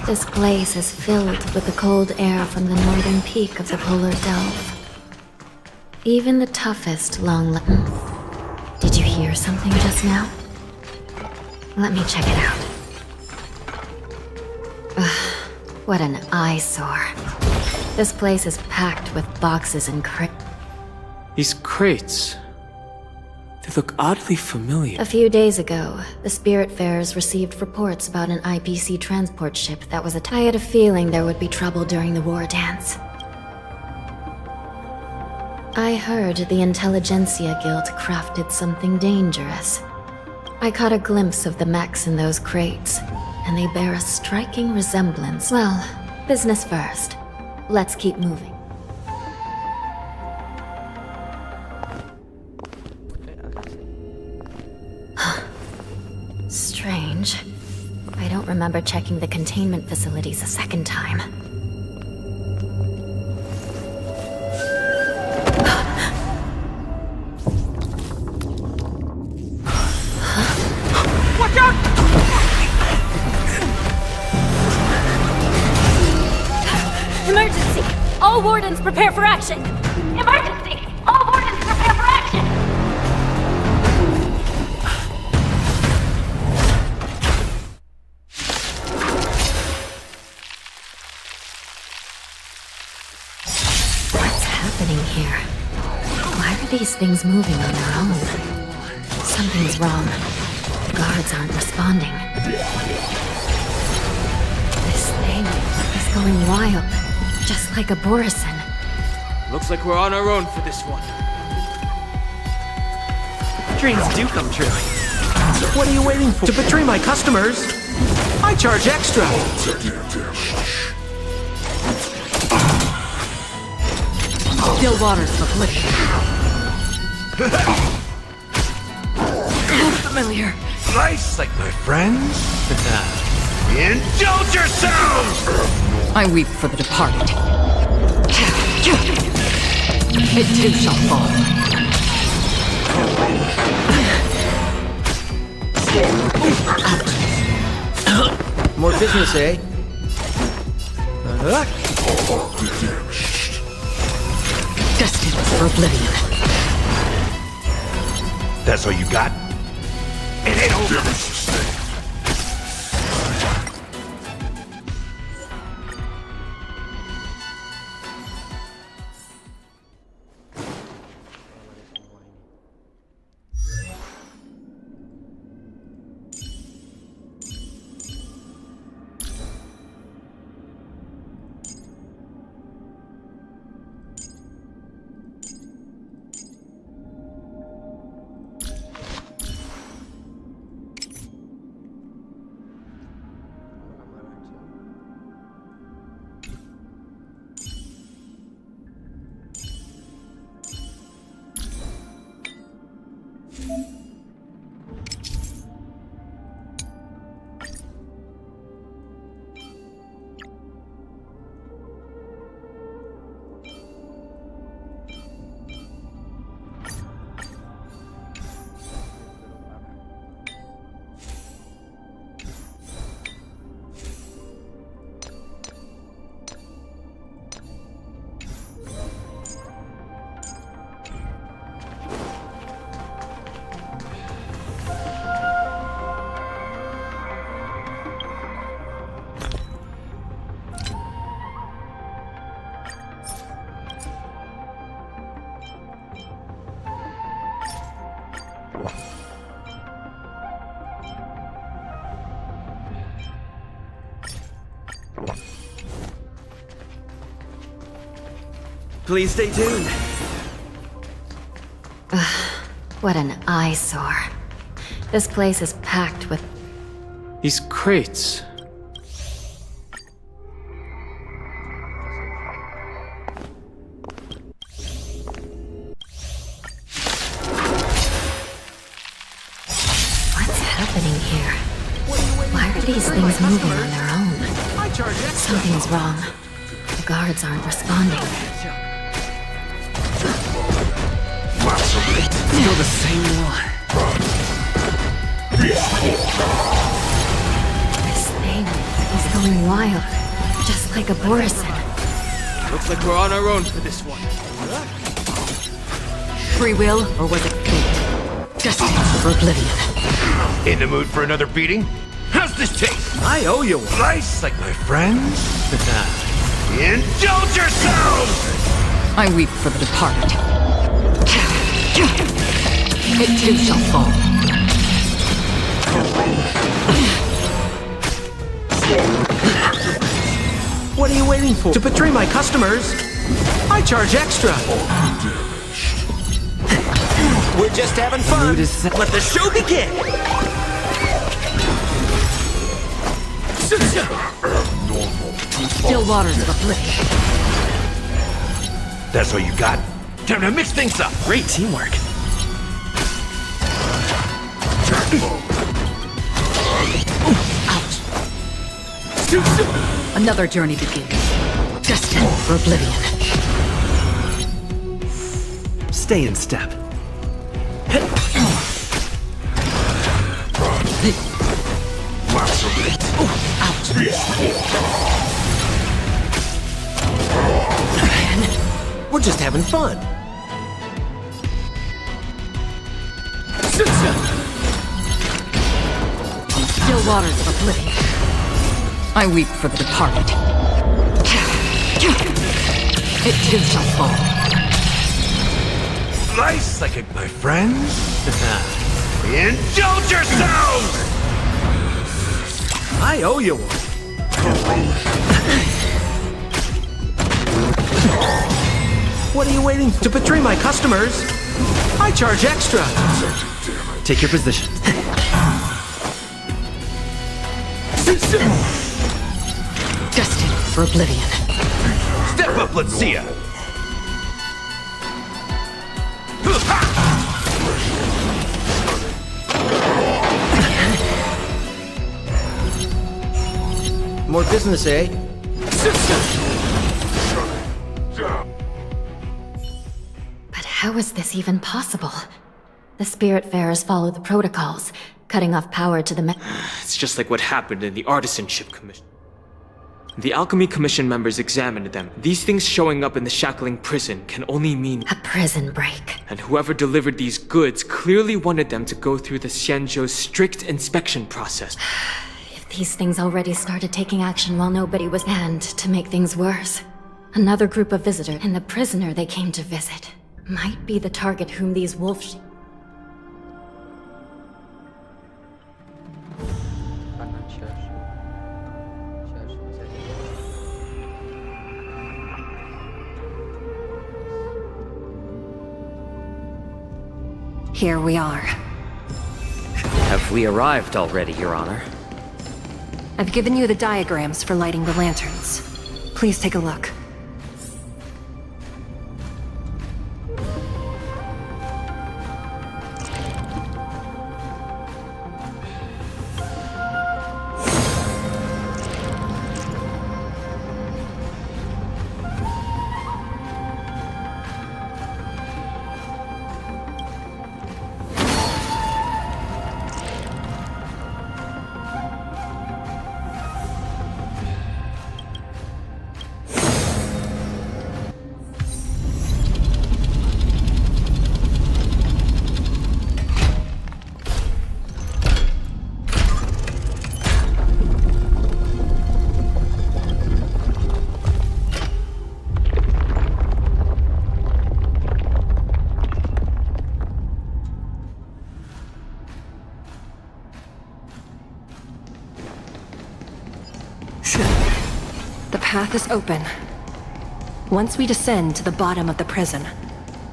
This place is filled with the cold air from the northern peak of the polar delve. Even the toughest Did you hear something just now? Let me check it out. Ugh, what an eyesore. This place is packed with boxes and crates. These crates... they look oddly familiar. A few days ago, the Spiritfarers received reports about an IPC transport ship that was I had a feeling there would be trouble during the war dance. I heard the Intelligentsia Guild crafted something dangerous. I caught a glimpse of the mechs in those crates, and they bear a striking resemblance. Well, business first. Let's keep moving. Strange. I don't remember checking the containment facilities a second time. Watch out! Emergency! All wardens prepare for action! Emergency! All wardens prepare for action! What's happening here? Why are these things moving on their own? Something's wrong. The guards aren't responding. This thing is going wild, just like a Borison. Looks like we're on our own for this one. Dreams do come true. What are you waiting for? To betray my customers? I charge extra! Still waters for Blish. Familiar. Nice, like my friends. Indulge yourselves! I weep for the departed. It too shall fall. More business, eh? Destined for oblivion. That's all you got? It ain't over. Please stay tuned. What an eyesore. This place is packed with... These crates. What's happening here? Why are these things moving on their own? Something's wrong. The guards aren't responding. Still the same one. This thing is going wild. Just like a Borison. Looks like we're on our own for this one. Free will, or was it fate? Destined for oblivion. In the mood for another beating? How's this taste? I owe you one. Nice, like my friends? Indulge yourselves! I weep for the departed. It too shall fall. What are you waiting for? To betray my customers? I charge extra. We're just having fun. Let the show begin. Still waters of oblivion. That's all you got? Time to mix things up. Great teamwork. Another journey begins. Destined for oblivion. Stay in step. We're just having fun. Still waters of oblivion. I weep for the departed. It too shall fall. Nice, like my friends? Indulge yourselves! I owe you one. What are you waiting for? To betray my customers? I charge extra. Take your position. Destined for oblivion. Step up, let's see ya! More business, eh? But how is this even possible? The Spiritfarers follow the protocols, cutting off power to the It's just like what happened in the Artisanship Commission. The Alchemy Commission members examined them. These things showing up in the Shackling prison can only mean a prison break. And whoever delivered these goods clearly wanted them to go through the Xianzhou's strict inspection process. If these things already started taking action while nobody was... And to make things worse, another group of visitors and the prisoner they came to visit might be the target whom these wolves... Here we are. Have we arrived already, Your Honor? I've given you the diagrams for lighting the lanterns. Please take a look. path is open. Once we descend to the bottom of the prison,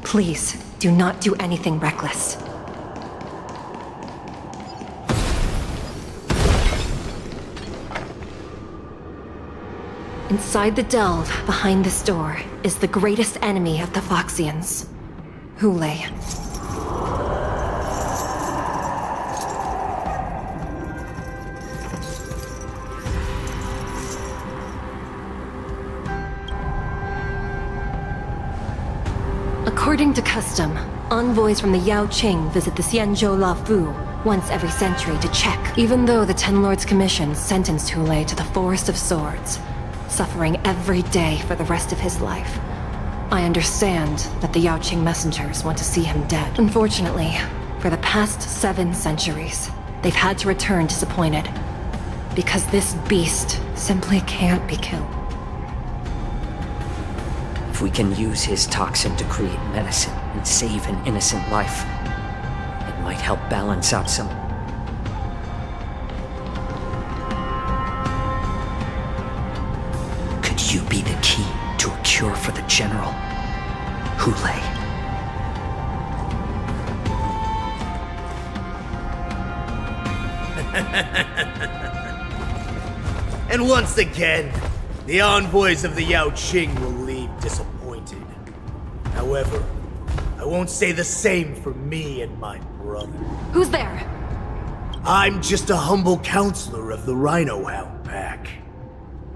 please do not do anything reckless. Inside the delve, behind this door, is the greatest enemy of the Foxians, Hule. According to custom, envoys from the Yao Qing visit the Xianzhou Lafu once every century to check. Even though the Ten Lords Commission sentenced Hule to the Forest of Swords, suffering every day for the rest of his life, I understand that the Yao Qing messengers want to see him dead. Unfortunately, for the past 7 centuries, they've had to return disappointed, because this beast simply can't be killed. If we can use his toxin to create medicine and save an innocent life, it might help balance out some... Could you be the key to a cure for the General, Hule? And once again, the envoys of the Yao Qing will leave disappointed. However, I won't say the same for me and my brother. Who's there? I'm just a humble counselor of the Rhino Hound Pack.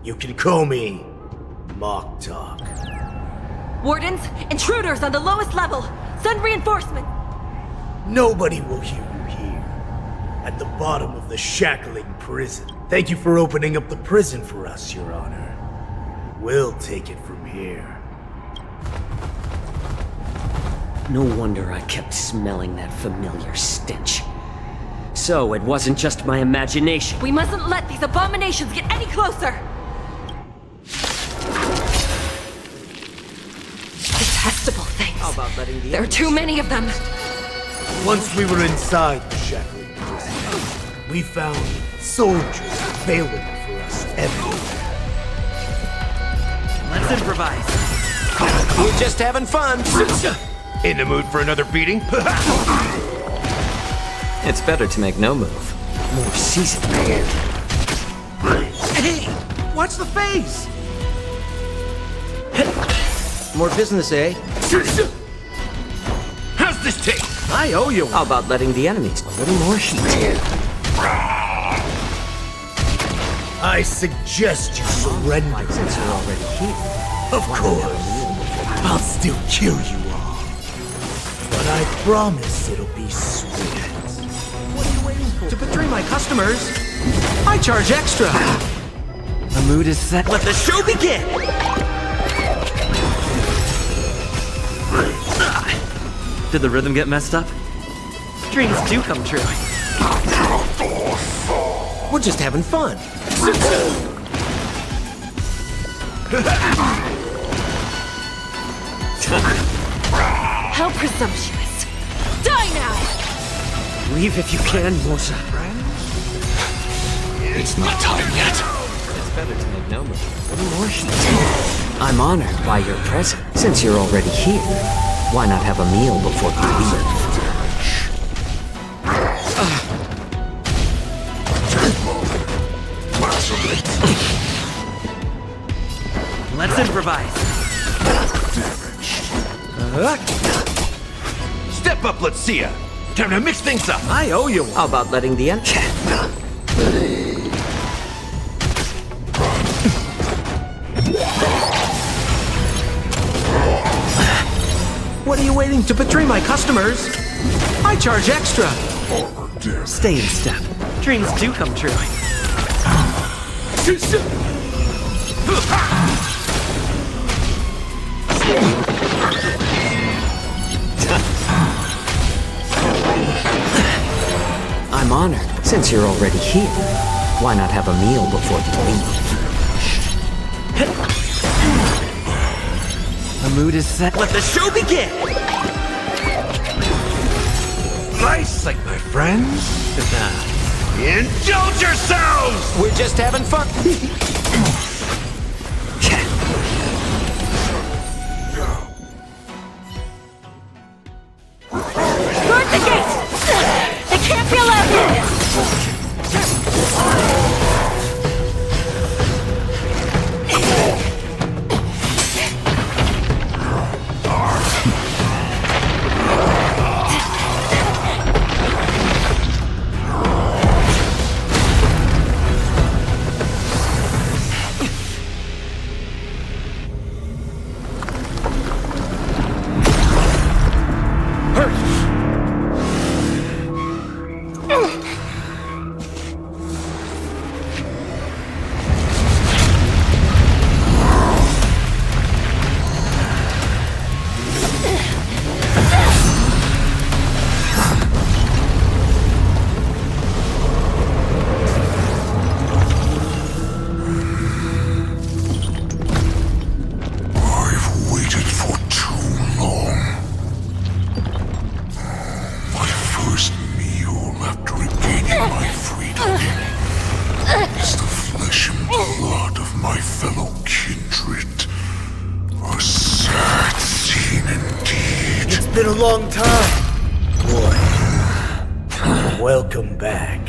You can call me Mock Talk. Wardens, intruders on the lowest level! Send reinforcements! Nobody will hear you here. At the bottom of the shackling prison. Thank you for opening up the prison for us, Your Honor. We'll take it from here. No wonder I kept smelling that familiar stench. So it wasn't just my imagination. We mustn't let these abominations get any closer! Detestable things. How about letting the... There are too many of them. Once we were inside the shackling prison, we found soldiers available for us everywhere. Let's improvise. We're just having fun. In the mood for another beating? It's better to make no move. More seasoned. Hey, watch the face. More business, eh? How's this taste? I owe you. How about letting the enemies a little more heat? I suggest you surrender since you're already here. Of course. I'll still kill you all. But I promise it'll be sweet. What are you waiting for? To betray my customers, I charge extra. The mood is set. Let the show begin. Did the rhythm get messed up? Dreams do come true. We're just having fun. How presumptuous. Die now! Leave if you can, Mosa. It's not time yet. It's better to make no move. A little more heat. I'm honored by your presence. Since you're already here, why not have a meal before you leave? Let's improvise. Step up, let's see ya. Time to mix things up. I owe you. How about letting the end? What are you waiting to betray my customers? I charge extra. Stay in step. Dreams do come true. I'm honored. Since you're already here, why not have a meal before you leave? The mood is set. Let the show begin. Nice, like my friends. Indulge yourselves! We're just having fun. been a long time. Boy, welcome back.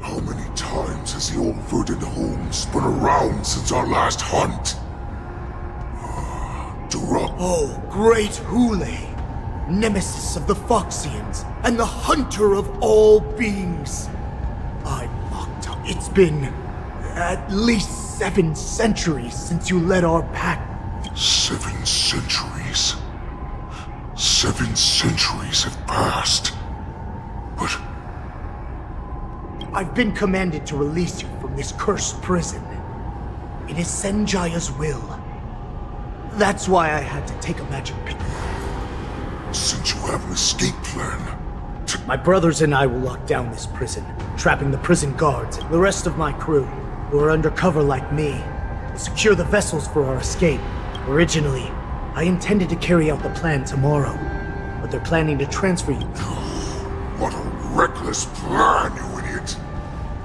How many times has the old verdant home spun around since our last hunt? Oh, great Hule, nemesis of the Foxians, and the hunter of all beings. I mocked up. It's been at least 7 centuries since you led our pack. 7 centuries? 7 centuries have passed. But I've been commanded to release you from this cursed prison. It is Senjaya's will. That's why I had to take a magic pill. Since you have an escape plan... My brothers and I will lock down this prison, trapping the prison guards and the rest of my crew, who are undercover like me, will secure the vessels for our escape. Originally, I intended to carry out the plan tomorrow, but they're planning to transfer you. What a reckless plan, you idiot!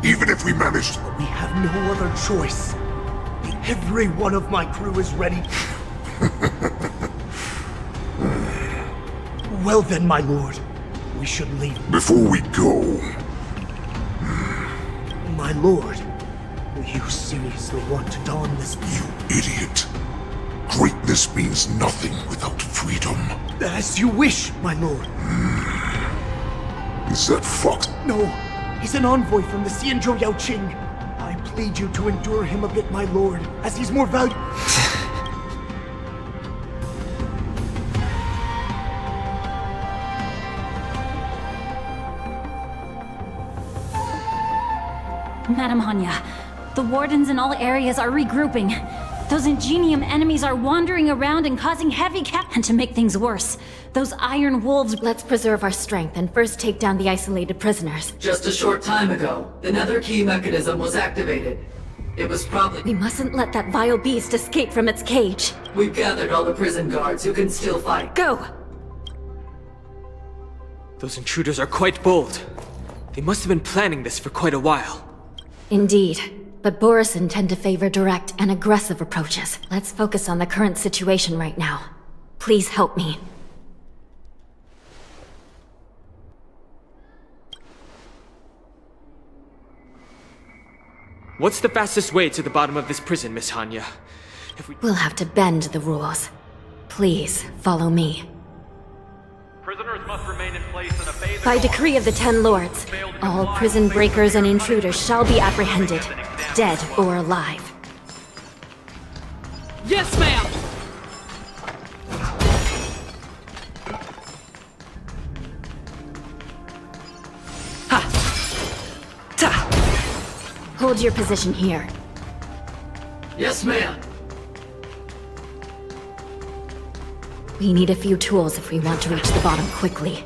Even if we managed... But we have no other choice. Every one of my crew is ready. Well then, my lord, we should leave. Before we go... My lord, will you seriously want to don this... You idiot. Greatness means nothing without freedom. As you wish, my lord. Is that Fox? No, he's an envoy from the Xianzhou Yao Qing. I plead you to endure him a bit, my lord, as he's more valuable. Madam Hanya, the wardens in all areas are regrouping. Those Ingenium enemies are wandering around and causing heavy And to make things worse, those iron wolves... Let's preserve our strength and first take down the isolated prisoners. Just a short time ago, the nether key mechanism was activated. It was probably... We mustn't let that vile beast escape from its cage. We've gathered all the prison guards who can still fight. Go! Those intruders are quite bold. They must have been planning this for quite a while. Indeed. But Borisin tend to favor direct and aggressive approaches. Let's focus on the current situation right now. Please help me. What's the fastest way to the bottom of this prison, Miss Hanya? We'll have to bend the rules. Please, follow me. Prisoners must remain in place in a phase... By decree of the 10 Lords, all prison breakers and intruders shall be apprehended, dead or alive. Yes, ma'am! Hold your position here. Yes, ma'am. We need a few tools if we want to reach the bottom quickly.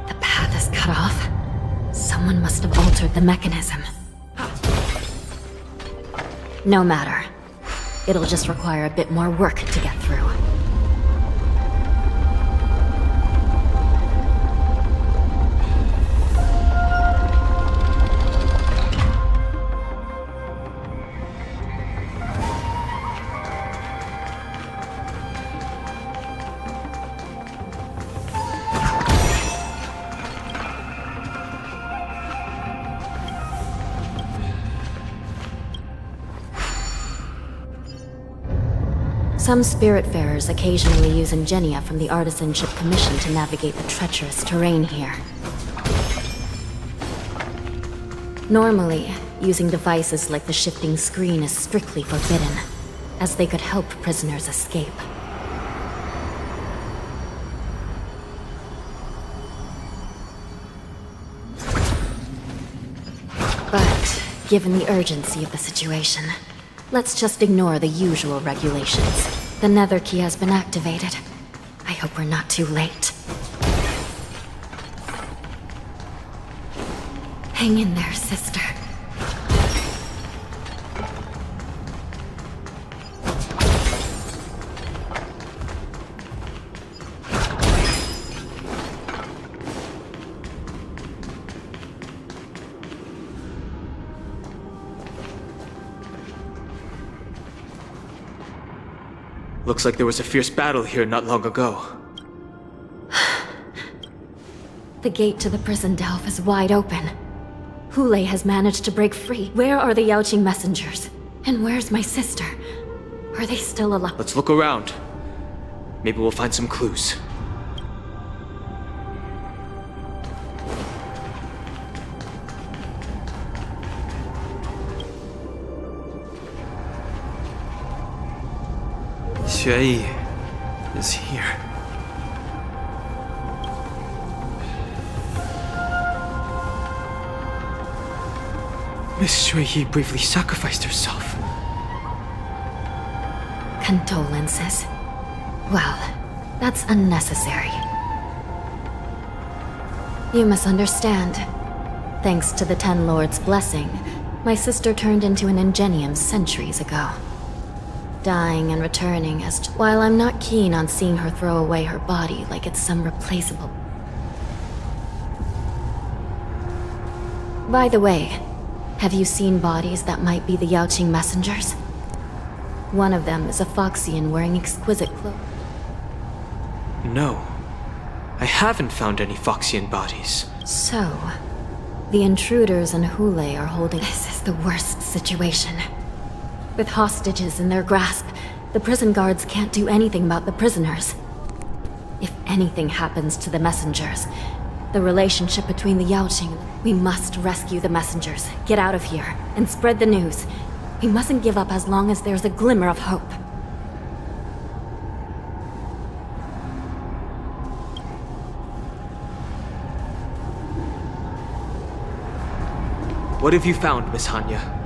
The path is cut off. Someone must have altered the mechanism. No matter. It'll just require a bit more work to get through. Some Spiritfarers occasionally use Ingenia from the Artisanship Commission to navigate the treacherous terrain here. Normally, using devices like the shifting screen is strictly forbidden, as they could help prisoners escape. But, given the urgency of the situation, let's just ignore the usual regulations. The nether key has been activated. I hope we're not too late. Hang in there, sister. Looks like there was a fierce battle here not long ago. The gate to the prison delve is wide open. Hule has managed to break free. Where are the Yaoqing messengers? And where's my sister? Are they still alive? Let's look around. Maybe we'll find some clues. Xue is here. Miss Xue bravely sacrificed herself. Condolences. Well, that's unnecessary. You misunderstand. Thanks to the Ten Lords' blessing, my sister turned into an Ingenium centuries ago. Dying and returning as while I'm not keen on seeing her throw away her body like it's some replaceable. By the way, have you seen bodies that might be the Yaoqing messengers? One of them is a Foxian wearing exquisite clothes. No. I haven't found any Foxian bodies. So, the intruders and Hule are holding. This is the worst situation. With hostages in their grasp, the prison guards can't do anything about the prisoners. If anything happens to the messengers, the relationship between the Yaoqing, we must rescue the messengers, get out of here, and spread the news. We mustn't give up as long as there's a glimmer of hope. What have you found, Miss Hanya?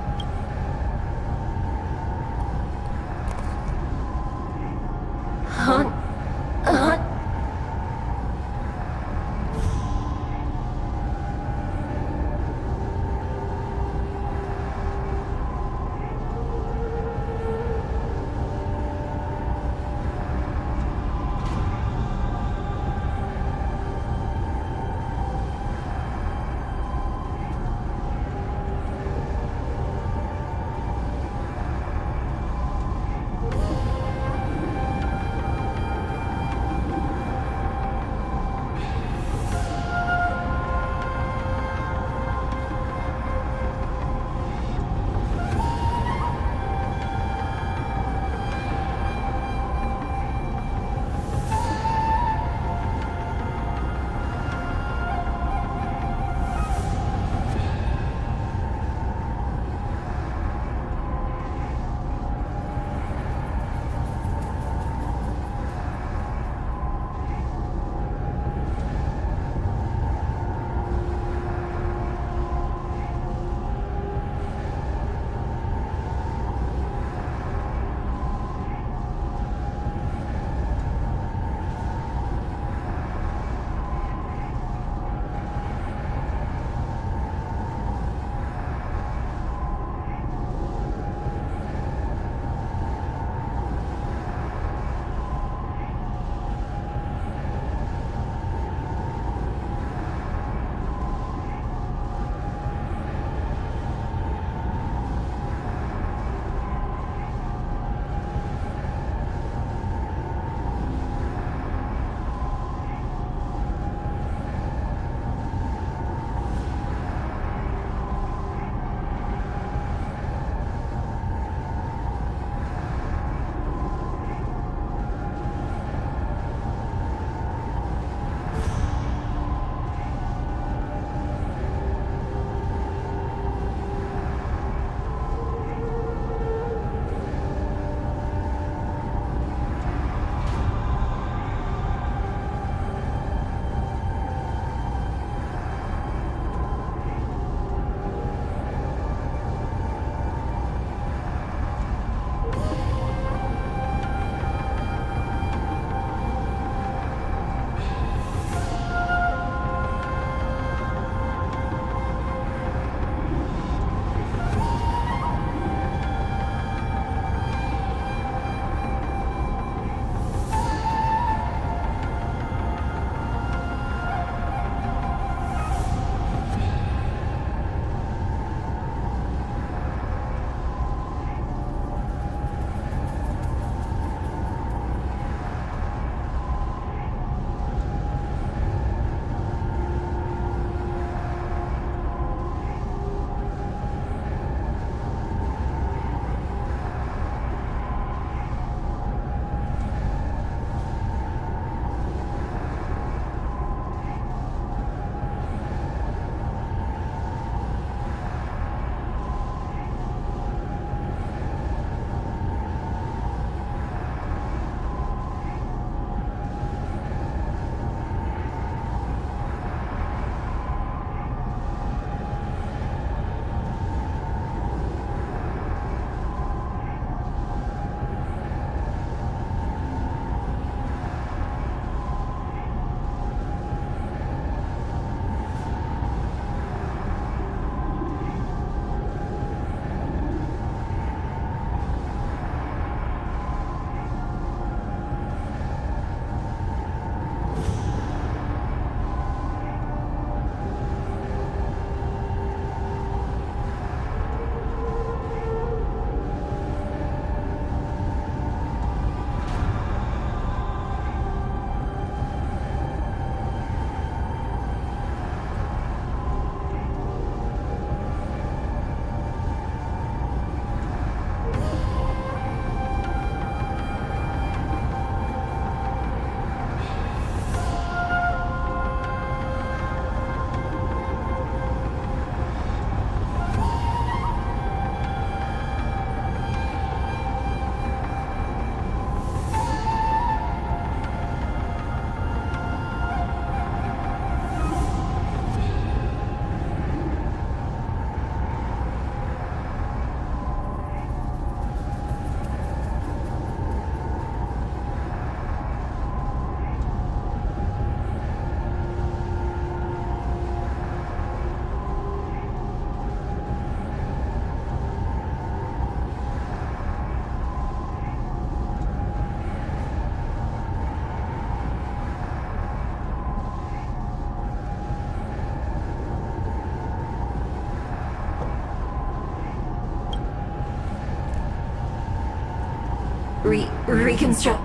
reconstruct.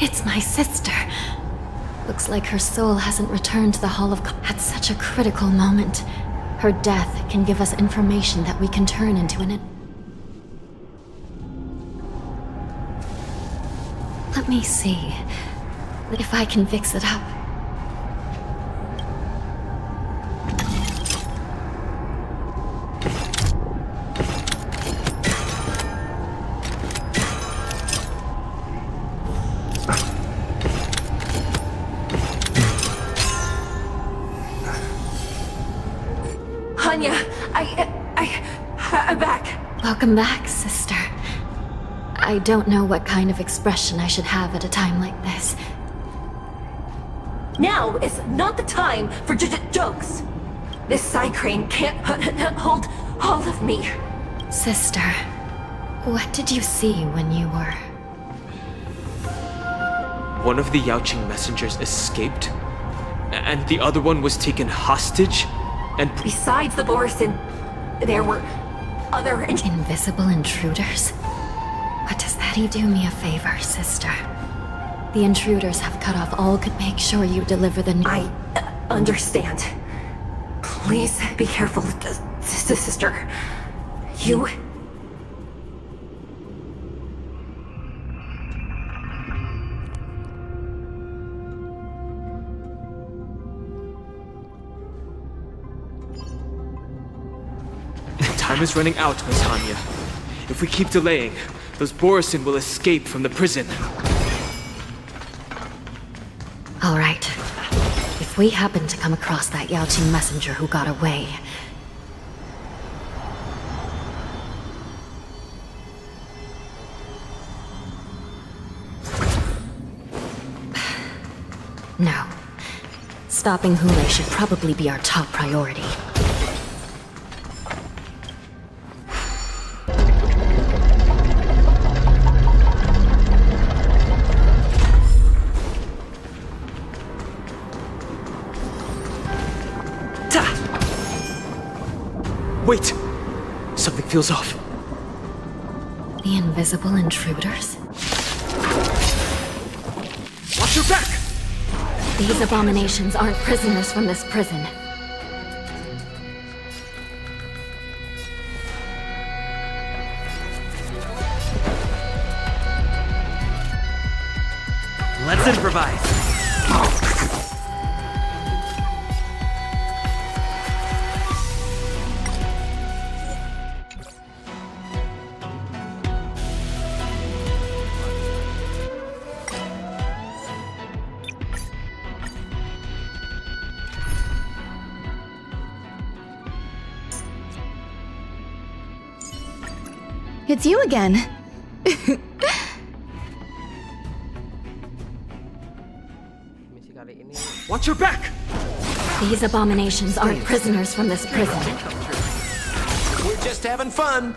It's my sister. Looks like her soul hasn't returned to the Hall of at such a critical moment. Her death can give us information that we can turn into an... Let me see if I can fix it up. I'm back. Welcome back, sister. I don't know what kind of expression I should have at a time like this. Now is not the time for jokes. This side crane can't hold all of me. Sister, what did you see when you were... One of the Yaoqing messengers escaped, and the other one was taken hostage, and... Besides the Borison, there were other... Invisible intruders? What does that even do me a favor, sister? The intruders have cut off all could make sure you deliver the... I understand. Please be careful, sister. You... Time is running out, Miss Hanya. If we keep delaying, those Borison will escape from the prison. All right. If we happen to come across that Yaoqing messenger who got away... No. Stopping Hule should probably be our top priority. Wait! Something feels off. The invisible intruders? Watch your back! These abominations aren't prisoners from this prison. Let's improvise. It's you again. Watch your back! These abominations aren't prisoners from this prison. We're just having fun.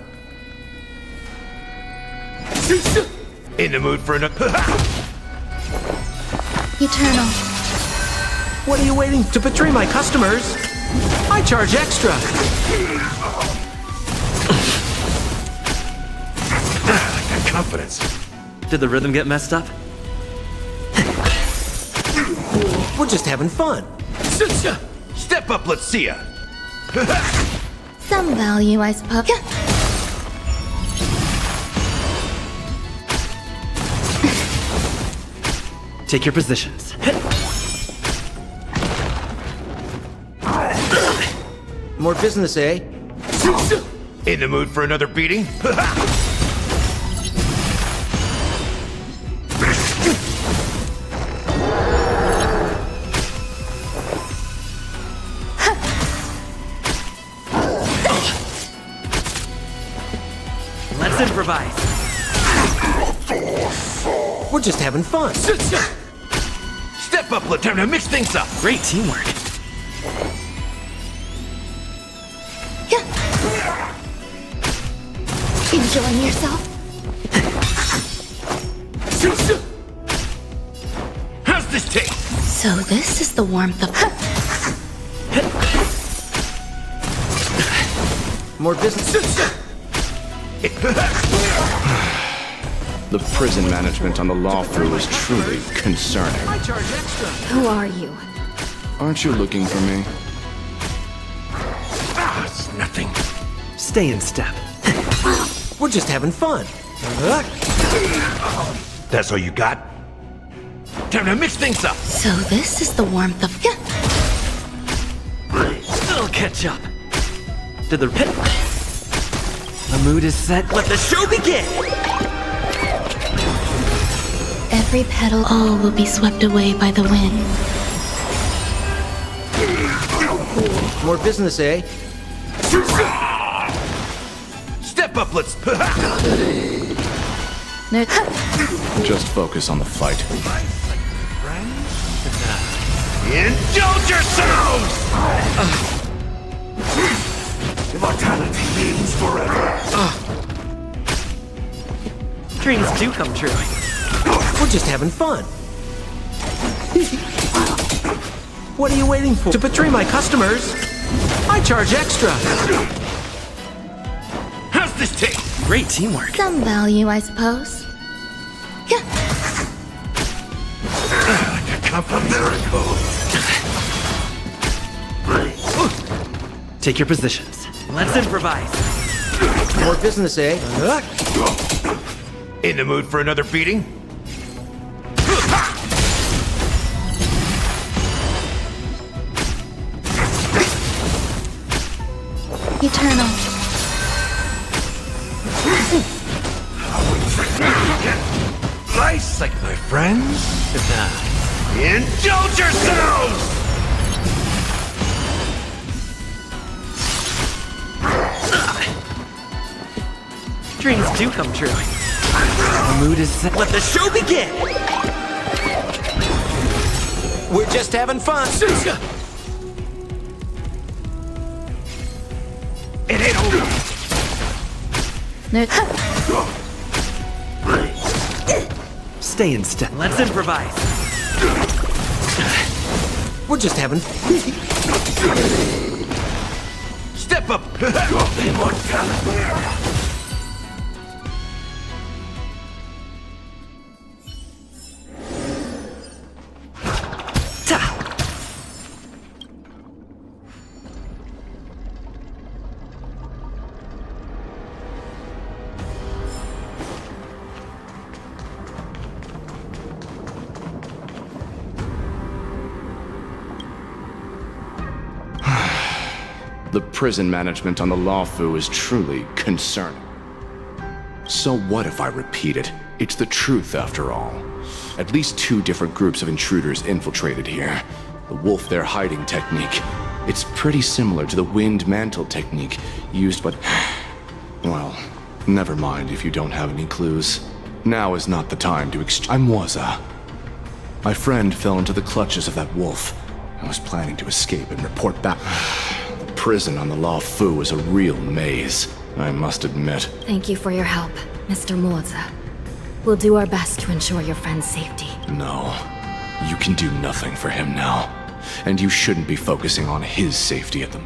In the mood for an... Eternal. What are you waiting to betray my customers? I charge extra. That confidence. Did the rhythm get messed up? We're just having fun. Step up, let's see ya. Some value, I suppose. Take your positions. More business, eh? In the mood for another beating? Let's improvise. We're just having fun. Step up, let's time to mix things up. Great teamwork. Enjoying yourself? How's this taste? So this is the warmth of... More business. The prison management on the Lawfu is truly concerning. I charge extra. Who are you? Aren't you looking for me? It's nothing. Stay in step. We're just having fun. That's all you got? Time to mix things up. So this is the warmth of... I'll catch up. To the pit. The mood is set. Let the show begin. Every petal, all will be swept away by the wind. More business, eh? Step up, let's... Just focus on the fight. Indulge yourselves! Immortality means forever. Dreams do come true. We're just having fun. What are you waiting for? To betray my customers, I charge extra. How's this taste? Great teamwork. Some value, I suppose. Like a cup of miracles. Take your positions. Let's improvise. More business, eh? In the mood for another beating? Eternal. Nice, like my friends. Indulge yourselves! Dreams do come true. The mood is set. Let the show begin! We're just having fun. It ain't over. Stay in step. Let's improvise. We're just having... Step up! Immortality! The prison management on the Lawfu is truly concerning. So what if I repeat it? It's the truth after all. At least 2 different groups of intruders infiltrated here. The wolf their hiding technique. It's pretty similar to the wind mantle technique used by... Well, never mind if you don't have any clues. Now is not the time to I'm Waza. My friend fell into the clutches of that wolf. I was planning to escape and report back. The prison on the Lawfu is a real maze, I must admit. Thank you for your help, Mr. Morza. We'll do our best to ensure your friend's safety. No, you can do nothing for him now. And you shouldn't be focusing on his safety at them.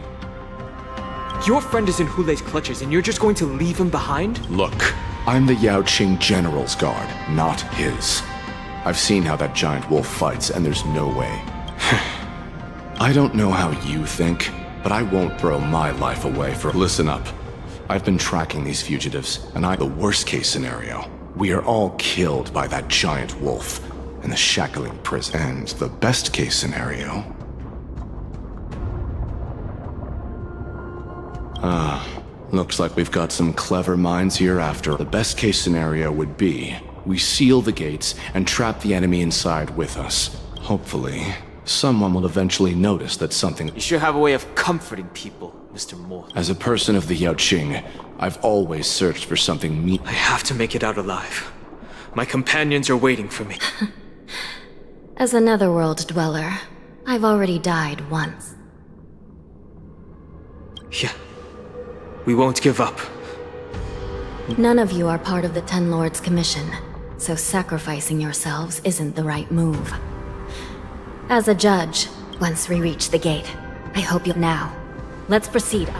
Your friend is in Hulei's clutches and you're just going to leave him behind? Look, I'm the Yaoqing General's guard, not his. I've seen how that giant wolf fights, and there's no way. I don't know how you think, but I won't throw my life away for... Listen up. I've been tracking these fugitives, and the worst case scenario. We are all killed by that giant wolf in the shackling prison. And the best case scenario... looks like we've got some clever minds here after. The best case scenario would be we seal the gates and trap the enemy inside with us. Hopefully, someone will eventually notice that something... You should have a way of comforting people, Mr. Moore. As a person of the Yaoqing, I've always searched for something I have to make it out alive. My companions are waiting for me. As a netherworld dweller, I've already died once. Yeah. We won't give up. None of you are part of the Ten Lords' commission, so sacrificing yourselves isn't the right move. As a judge, once we reach the gate, I hope you'll... Now, let's proceed.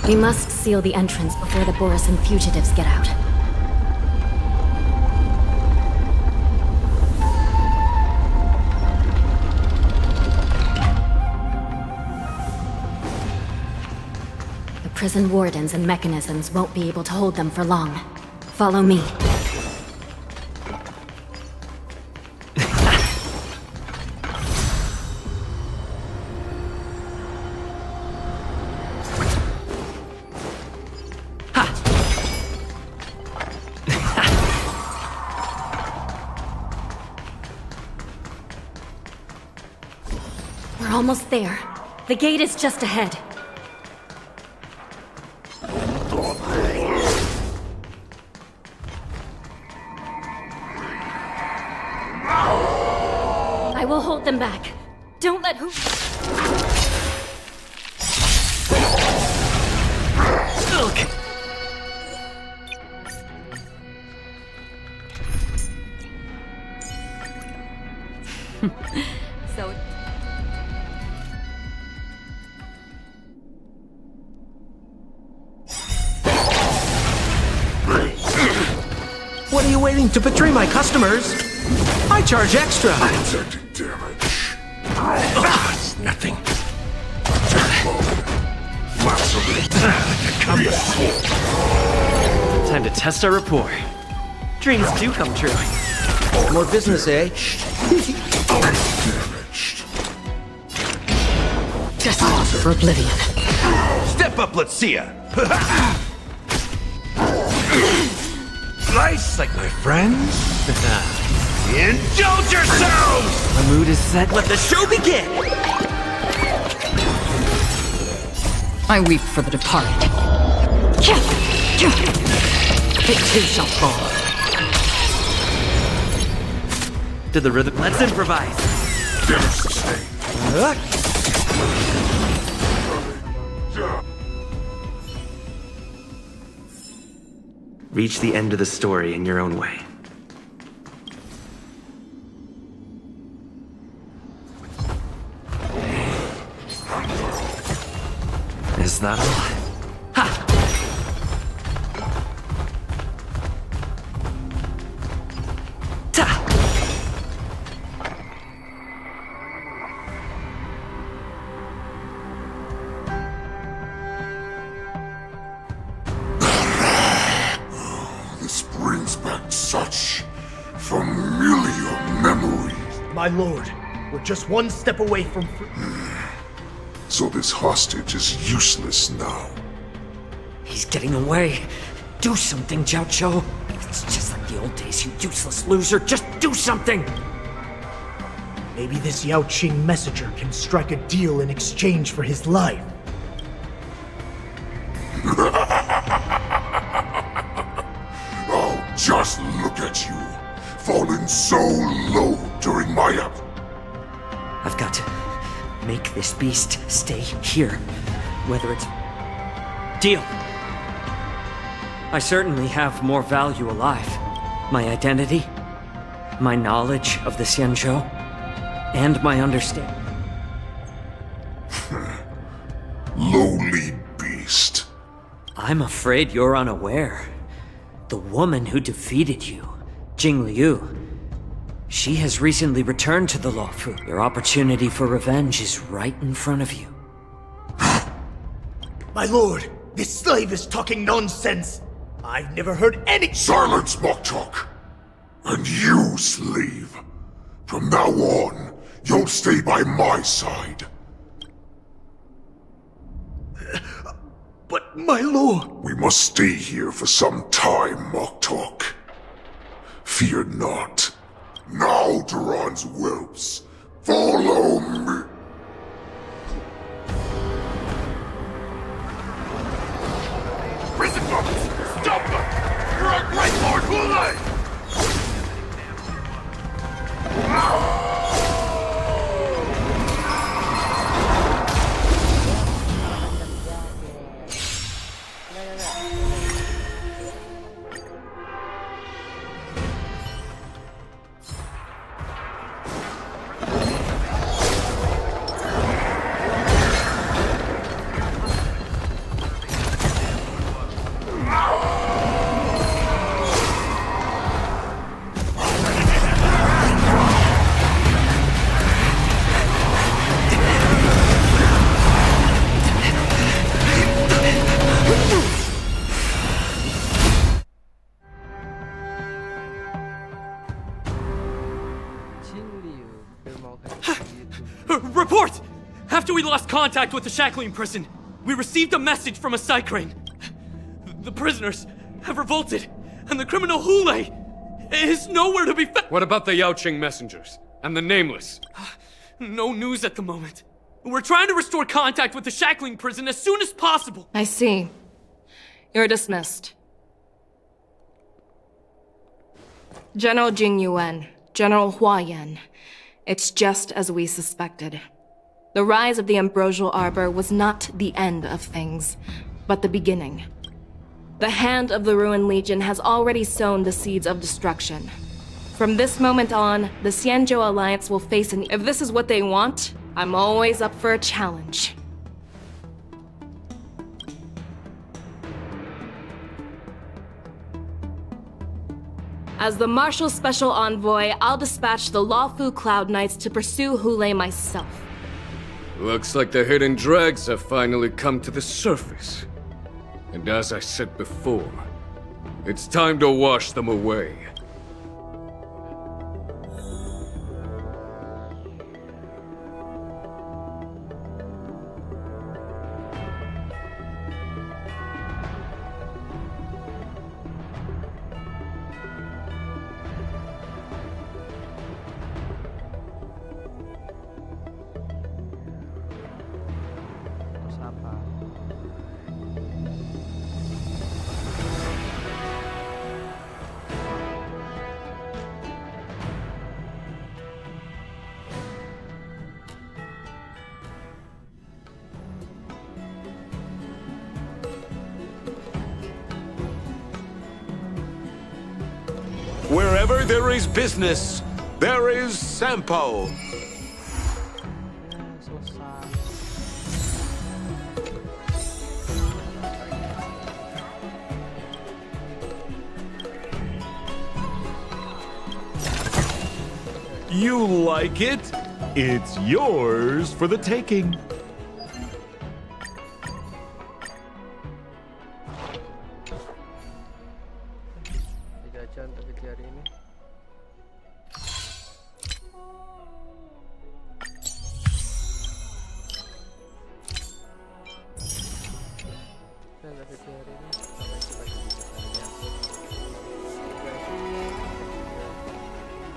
We must seal the entrance before the Borisan fugitives get out. The prison wardens and mechanisms won't be able to hold them for long. Follow me. We're almost there. The gate is just ahead. I will hold them back. Don't let who... So... What are you waiting to betray my customers? I charge extra. Detecting damage. It's nothing. Time to test our rapport. Dreams do come true. More business, eh? Destined for oblivion. Step up, let's see ya. Nice, like my friends. Indulge yourselves! The mood is set. Let the show begin! I weep for the departed. It too shall fall. To the rhythm. Let's improvise. Reach the end of the story in your own way. Is that all? Ha! Ta! This brings back such familiar memories. My lord, we're just one step away from So this hostage is useless now. He's getting away. Do something, Jiao. It's just like the old days, you useless loser. Just do something! Maybe this Yao Qing messenger can strike a deal in exchange for his life. Oh, just look at you, falling so low during my I've got to make this beast stay here, whether it's... Deal! I certainly have more value alive. My identity, my knowledge of the Xianzhou, and my understanding. Lowly beast. I'm afraid you're unaware. The woman who defeated you, Jing Liu, she has recently returned to the Luofu. Your opportunity for revenge is right in front of you. My lord, this slave is talking nonsense. I've never heard any— Silence, mock talk! And you, slave. From now on, you'll stay by my side. But my lord— We must stay here for some time, mock talk. Fear not. Now, Duran's whelps, follow me. Prison puppets, stop them! You're a great Lord Hule! Report! After we lost contact with the Shackling prison, we received a message from a Psycrane. The prisoners have revolted, and the criminal Hule is nowhere to be found. What about the Yaoqing messengers? And the Nameless? No news at the moment. We're trying to restore contact with the Shackling prison as soon as possible. I see. You're dismissed. General Jing Yuan, General Hua Yan. It's just as we suspected. The rise of the Ambrosial Arbor was not the end of things, but the beginning. The hand of the Ruined Legion has already sown the seeds of destruction. From this moment on, the Xianzhou Alliance will face an— If this is what they want, I'm always up for a challenge. As the Marshal Special Envoy, I'll dispatch the Lawfu Cloud Knights to pursue Hule myself. Looks like the hidden dregs have finally come to the surface. And as I said before, it's time to wash them away. Wherever there is business, there is Sampo. You like it? It's yours for the taking.